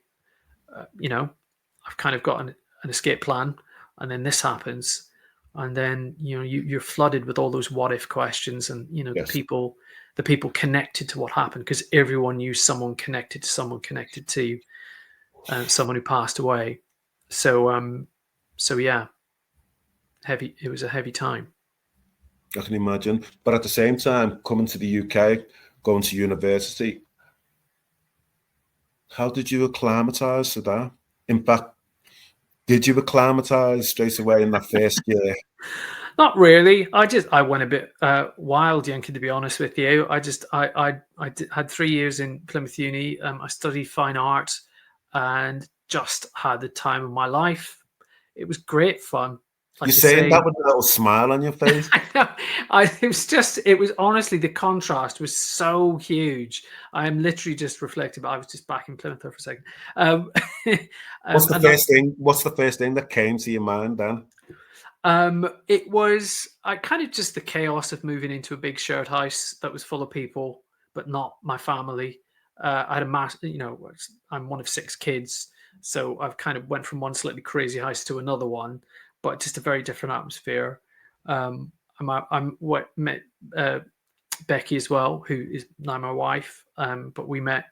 I've kind of got an escape plan, and then this happens. And then you're flooded with all those what if questions, and yes. the people connected to what happened, because everyone knew someone connected to someone connected to someone who passed away. So yeah, heavy. It was a heavy time. I can imagine, but at the same time, coming to the UK, going to university, how did you acclimatise to that? In fact, did you acclimatise straight away in that first year? Not really. I went a bit wild, Yankee, to be honest with you. I had 3 years in Plymouth Uni. I studied fine art and just had the time of my life. It was great fun. Like you're saying that with a little smile on your face. It was honestly, the contrast was so huge. I am literally just reflecting, but I was just back in Plymouth there for a second. What's the first thing that came to your mind then? It was kind of just the chaos of moving into a big shared house that was full of people, but not my family. I had I'm one of 6 kids, so I've kind of went from one slightly crazy house to another one, but just a very different atmosphere. I met Becky as well, who is now my wife, but we met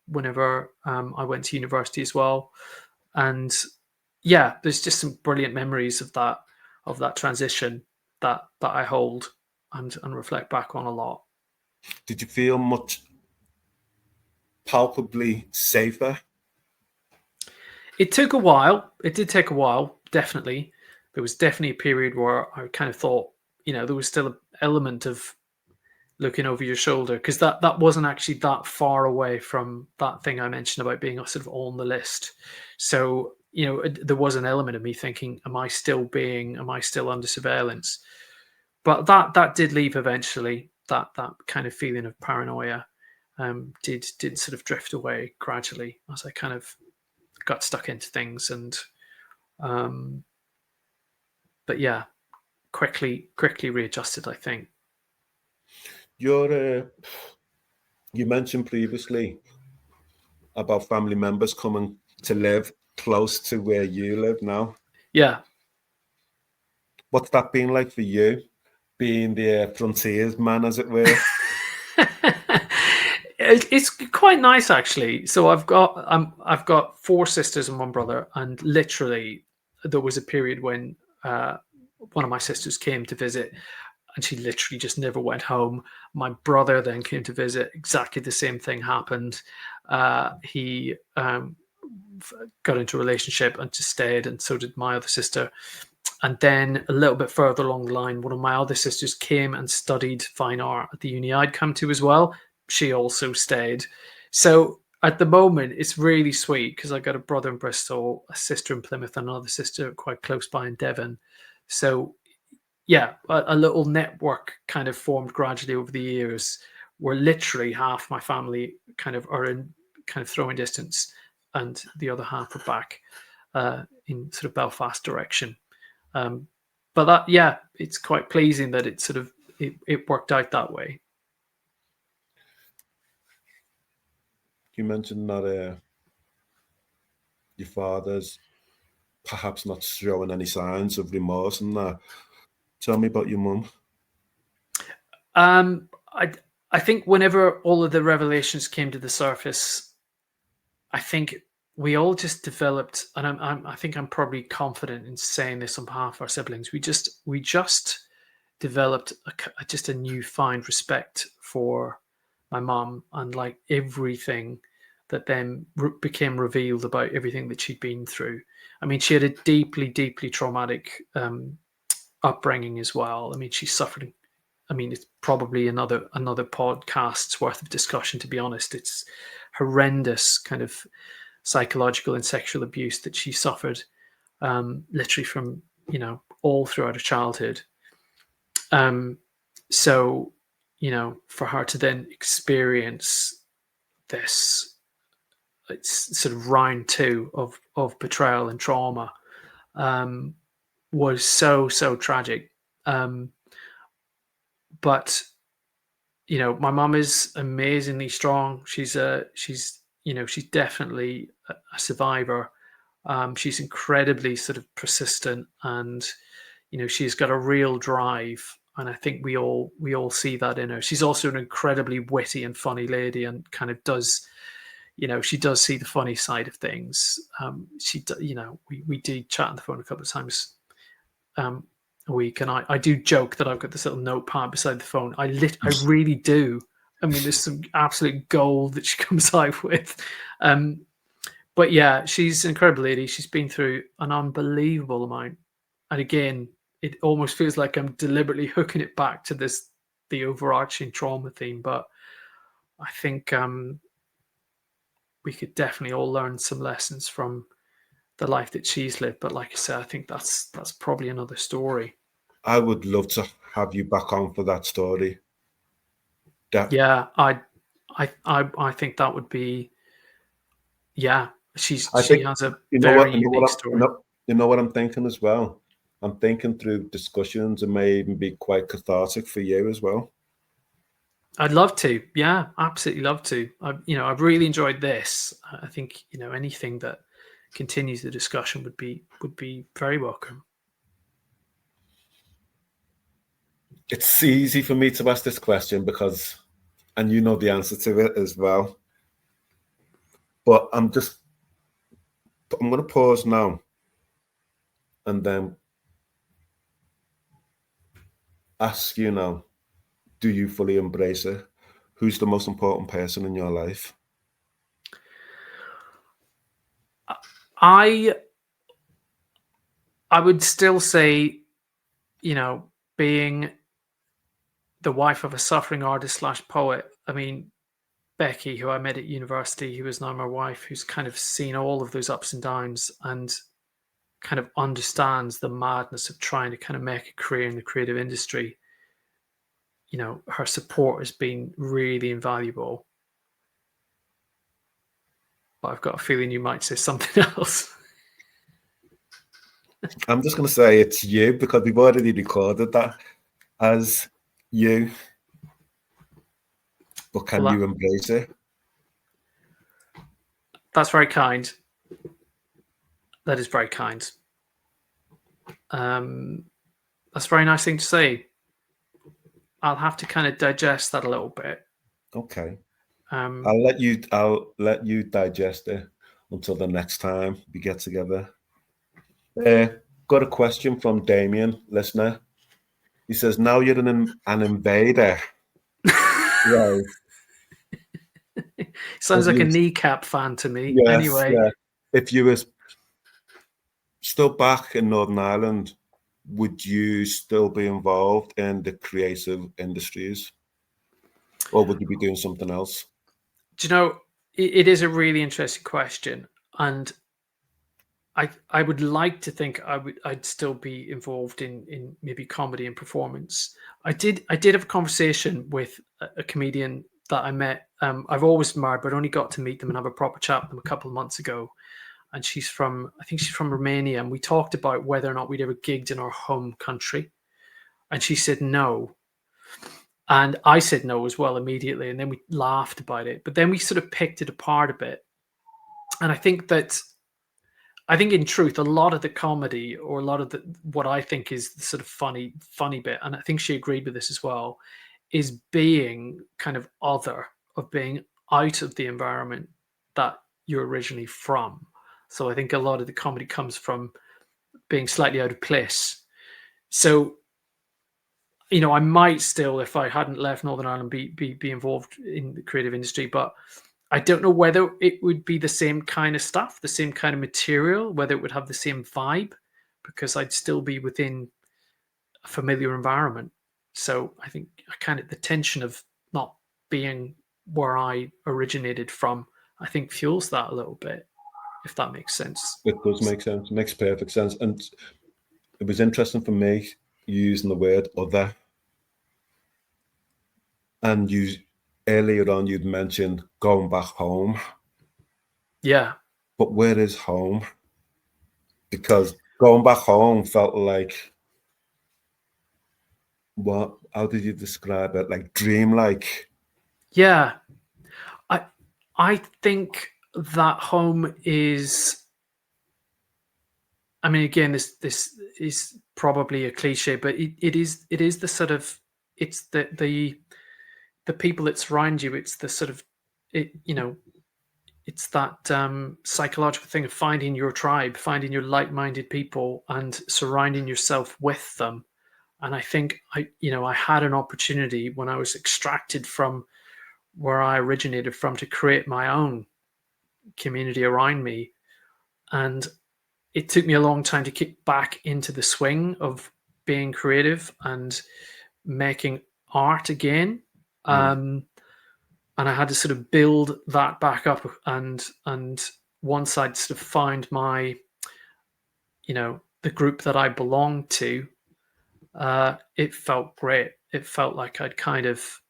whenever I went to university as well. And yeah, there's just some brilliant memories of that transition that I hold and reflect back on a lot. Did you feel much palpably safer? It took a while. It did take a while, definitely. There was definitely a period where I kind of thought, there was still an element of looking over your shoulder, because that wasn't actually that far away from that thing I mentioned about being sort of on the list. So, there was an element of me thinking, am I still under surveillance? But that did leave eventually. That kind of feeling of paranoia did sort of drift away gradually as I kind of got stuck into things. And but yeah, quickly readjusted, I think. You mentioned previously about family members coming to live close to where you live now. Yeah. What's that been like for you, being the frontiersman, as it were? It's quite nice actually. So I've got 4 sisters and 1 brother, and literally there was a period when one of my sisters came to visit, and she literally just never went home. My brother then came to visit. Exactly the same thing happened. He got into a relationship and just stayed, and so did my other sister. And then a little bit further along the line, one of my other sisters came and studied fine art at the uni I'd come to as well. She also stayed. So at the moment, it's really sweet because I got a brother in Bristol, a sister in Plymouth, and another sister quite close by in Devon. So yeah, a little network kind of formed gradually over the years, where literally half my family kind of are in kind of throwing distance, and the other half are back in sort of Belfast direction. But that, yeah, it's quite pleasing that it sort of it worked out that way. You mentioned that your father's perhaps not showing any signs of remorse and that. Tell me about your mum. I think whenever all of the revelations came to the surface, I think we all just developed, and I think I'm probably confident in saying this on behalf of our siblings. We just developed just a newfound respect for my mom, and like everything that then became revealed about everything that she'd been through. I mean, she had a deeply, deeply traumatic upbringing as well. I mean, she suffered. I mean, it's probably another podcast's worth of discussion. To be honest, it's horrendous kind of psychological and sexual abuse that she suffered, literally from all throughout her childhood. So for her to then experience this, it's sort of round 2 of betrayal and trauma, was so tragic. But my mum is amazingly strong. She's definitely a survivor. She's incredibly sort of persistent, and she's got a real drive, and I think we all see that in her. She's also an incredibly witty and funny lady, and kind of does, she does see the funny side of things. We did chat on the phone a couple of times a week, and I do joke that I've got this little notepad beside the phone. I really do. I mean, there's some absolute gold that she comes out with. But yeah, she's an incredible lady. She's been through an unbelievable amount. And again, it almost feels like I'm deliberately hooking it back to the overarching trauma theme. But I think we could definitely all learn some lessons from the life that she's lived. But like I said, I think that's probably another story. I would love to have you back on for that story. Yeah, I think that would be. Yeah, she has a very unique story. You know what I'm thinking as well? I'm thinking through discussions, and may even be quite cathartic for you as well. I'd love to. Yeah, absolutely love to. I've really enjoyed this. I think anything that continues the discussion would be very welcome. It's easy for me to ask this question because, and you know the answer to it as well. But I'm going to pause now and then ask you now, do you fully embrace it? Who's the most important person in your life? I would still say, being the wife of a suffering artist / poet. I mean, Becky, who I met at university, who is now my wife, who's kind of seen all of those ups and downs and kind of understands the madness of trying to kind of make a career in the creative industry. Her support has been really invaluable. But I've got a feeling you might say something else. I'm just going to say it's you because we've already recorded that as you. But can you embrace it? That's very kind. That is very kind. That's a very nice thing to say. I'll have to kind of digest that a little bit. Okay. I'll let you digest it until the next time we get together. Got a question from Damien, listener. He says, "Now you're an invader." Right. Sounds like a kneecap fan to me. Yes, anyway, yeah. If you were still back in Northern Ireland, would you still be involved in the creative industries, or would you be doing something else? Do you know, it is a really interesting question, and I would like to think I'd still be involved in maybe comedy and performance. I did have a conversation with a comedian that I met. I've always admired, but only got to meet them and have a proper chat with them a couple of months ago. And I think she's from Romania, and we talked about whether or not we'd ever gigged in our home country, and she said no. And I said no as well immediately, and then we laughed about it. But then we sort of picked it apart a bit. And I think in truth, a lot of the comedy, or a lot of what I think is the sort of funny bit, and I think she agreed with this as well, is being kind of other, of being out of the environment that you're originally from. So I think a lot of the comedy comes from being slightly out of place. So, I might still, if I hadn't left Northern Ireland, be involved in the creative industry, but I don't know whether it would be the same kind of stuff, the same kind of material, whether it would have the same vibe, because I'd still be within a familiar environment. So I think the tension of not being where I originated from, I think fuels that a little bit, if that makes sense. It does make sense. It makes perfect sense. And it was interesting for me using the word other. And earlier on, you'd mentioned going back home. Yeah. But where is home? Because going back home felt like, how did you describe it? Like dreamlike. Yeah. I think that home is, I mean, again, this is probably a cliche, but it is the sort of, it's the people that surround you. It's the sort of, it's that psychological thing of finding your tribe, finding your like-minded people, and surrounding yourself with them. And I think I had an opportunity when I was extracted from where I originated from to create my own community around me. And it took me a long time to kick back into the swing of being creative and making art again. And I had to sort of build that back up. And once I'd sort of found my, the group that I belonged to, it felt great. It felt like I'd kind of,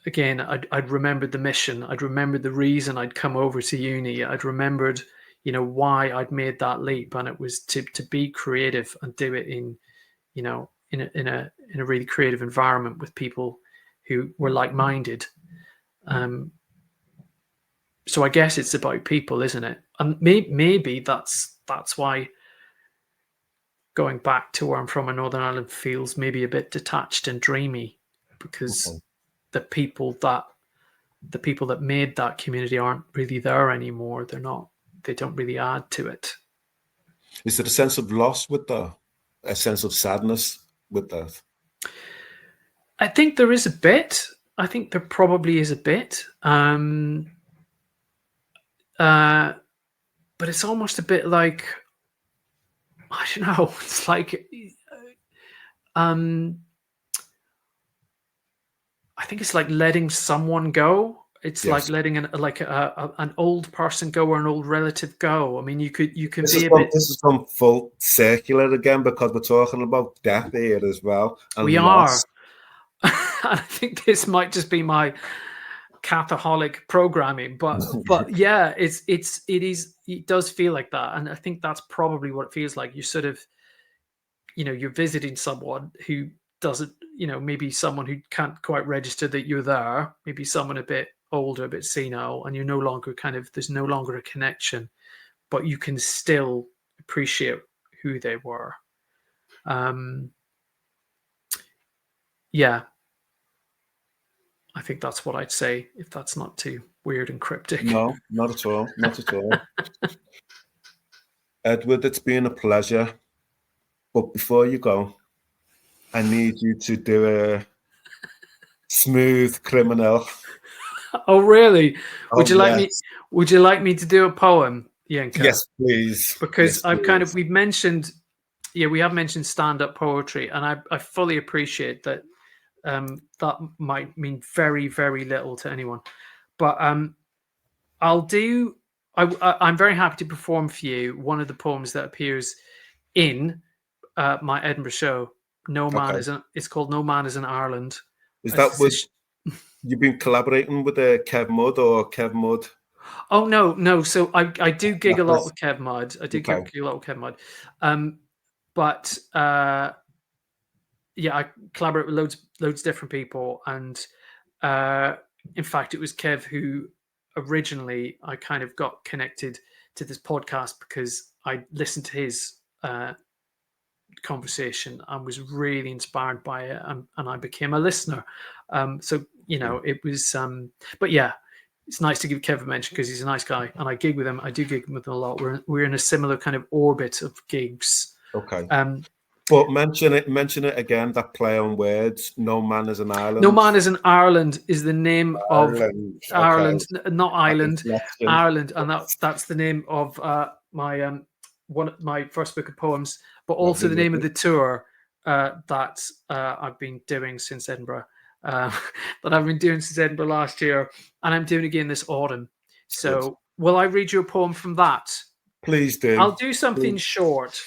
again, I'd remembered the mission. I'd remembered the reason I'd come over to uni. I'd remembered, why I'd made that leap, and it was to be creative and do it in a really creative environment with people who were like-minded. So I guess it's about people, isn't it? And maybe that's why going back to where I'm from in Northern Ireland feels maybe a bit detached and dreamy, because the people that made that community aren't really there anymore. They don't really add to it. Is there a sense of loss with that? A sense of sadness with that? I think there is a bit. I think there probably is a bit. But it's almost a bit like, I don't know. It's like, I think it's like letting someone go. It's like letting an old person go, or an old relative go. I mean, you can be a bit. This is some full circular again, because we're talking about death here as well. And we are. I think this might just be my Catholic programming, but yeah, it does feel like that, and I think that's probably what it feels like. You sort of, you're visiting someone who doesn't, maybe someone who can't quite register that you're there, maybe someone a bit older, a bit senile, and you're no longer there's no longer a connection, but you can still appreciate who they were. Yeah, I think that's what I'd say, if that's not too weird and cryptic. No, not at all. Not at all. Edward, it's been a pleasure. But before you go, I need you to do a smooth criminal. Oh, really? Would Oh, you like me? yes. Would you like me to do a poem, Yenka? Yes, please. Because Yes, we've mentioned, we have mentioned stand-up poetry, and I fully appreciate that. That might mean very, very little to anyone, but I'm very happy to perform for you one of the poems that appears in my Edinburgh show. It's called No Man Is in Ireland. Is that with you've been collaborating with Kev Mudd or Kev Mudd? Oh no. So I do gig a lot with Kev Mudd. I do gig a lot with Kev Mudd. But I collaborate with loads of different people, and in fact, it was Kev who originally I kind of got connected to this podcast because I listened to his conversation and was really inspired by it, and I became a listener. So it was. But yeah, it's nice to give Kev a mention because he's a nice guy, and I gig with him. I do gig with him a lot. We're in a similar kind of orbit of gigs. Okay. But mention it again, that play on words. No Man Is in Ireland. No Man Is in Ireland is the name of Ireland, not Ireland, Ireland. And that's the name of my first book of poems, but also the name of the tour that I've been doing since Edinburgh, last year, and I'm doing again this autumn. So will I read you a poem from that? Please do. I'll do something short.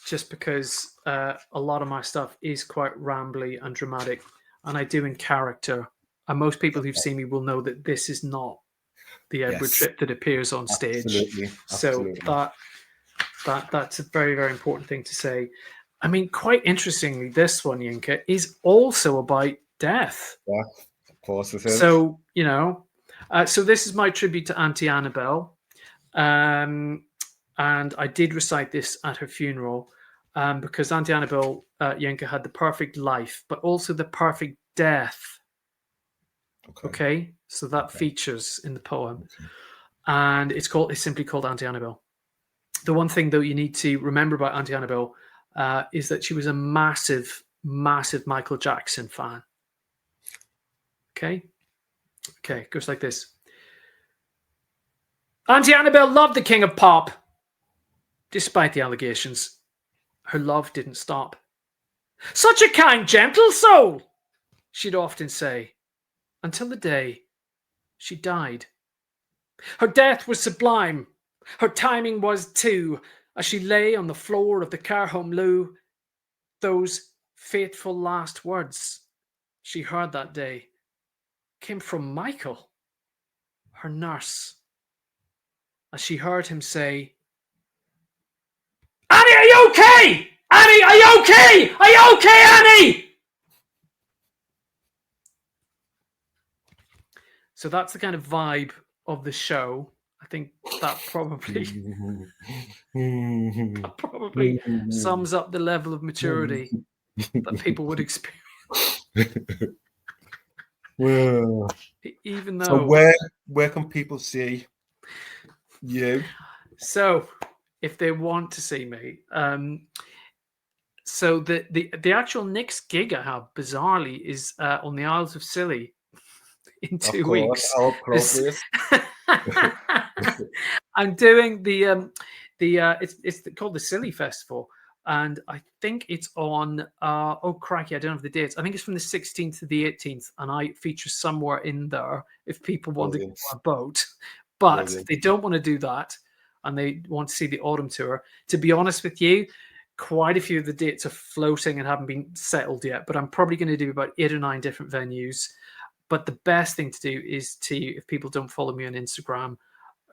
Just because a lot of my stuff is quite rambly and dramatic, and I do in character. And most people who've seen me will know that this is not the Edward Tripp that appears on stage. Absolutely. So that's a very, very important thing to say. I mean, quite interestingly, this one, Yinka, is also about death. Yeah, of course it is. So, so this is my tribute to Auntie Annabelle. And I did recite this at her funeral because Auntie Annabelle Yenka had the perfect life, but also the perfect death. Okay? So that features in the poem. And it's simply called Auntie Annabelle. The one thing, though, you need to remember about Auntie Annabelle is that she was a massive, massive Michael Jackson fan. Okay? Okay, it goes like this. Auntie Annabelle loved the King of Pop. Despite the allegations, her love didn't stop. Such a kind, gentle soul, she'd often say, until the day she died. Her death was sublime. Her timing was too, as she lay on the floor of the care home loo. Those fateful last words she heard that day came from Michael, her nurse, as she heard him say, Annie, are you okay? Annie, are you okay? Are you okay, Annie? So that's the kind of vibe of the show. I think that probably sums up the level of maturity that people would experience. Well, even though. So where can people see you? So if they want to see me, so the actual next gig I have, bizarrely, is on the Isles of Scilly in 2 weeks. I'm doing it's called the Scilly Festival, and I think it's on oh crikey, I don't have the dates. I think it's from the 16th to the 18th, and I feature somewhere in there if people want to go on a boat. But if they don't want to do that and they want to see the autumn tour, to be honest with you, quite a few of the dates are floating and haven't been settled yet, but I'm probably going to do about 8 or 9 different venues. But the best thing to do is if people don't follow me on Instagram,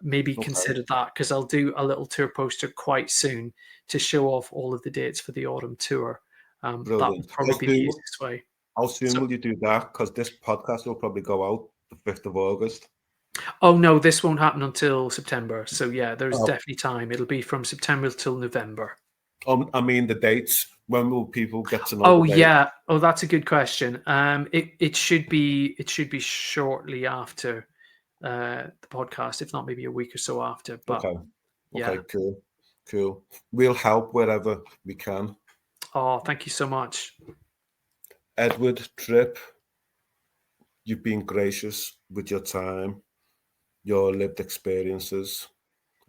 maybe consider that, because I'll do a little tour poster quite soon to show off all of the dates for the autumn tour. That would probably be the easiest way. How soon will you do that? Because this podcast will probably go out the 5th of August. Oh, no, this won't happen until September. So, yeah, there's definitely time. It'll be from September till November. I mean, the dates. When will people get to know? Oh yeah. Oh, that's a good question. It should be shortly after the podcast, if not maybe a week or so after. But Okay. yeah. Okay. Cool. We'll help wherever we can. Oh, thank you so much, Edward, Tripp, you've been gracious with your time, your lived experiences,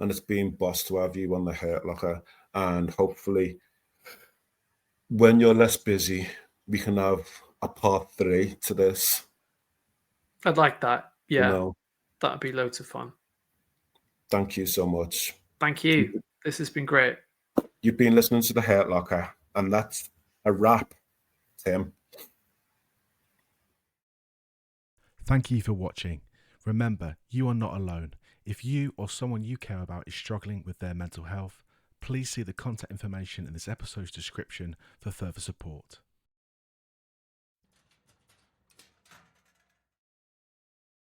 and it's been boss to have you on the Hurt Locker. And hopefully, when you're less busy, we can have a part 3 to this. I'd like that. Yeah, You know, that'd be loads of fun. thank you so much. Thank you. This has been great. You've been listening to the Hurt Locker, and that's a wrap, Tim. Thank you for watching. Remember, you are not alone. If you or someone you care about is struggling with their mental health, please see the contact information in this episode's description for further support.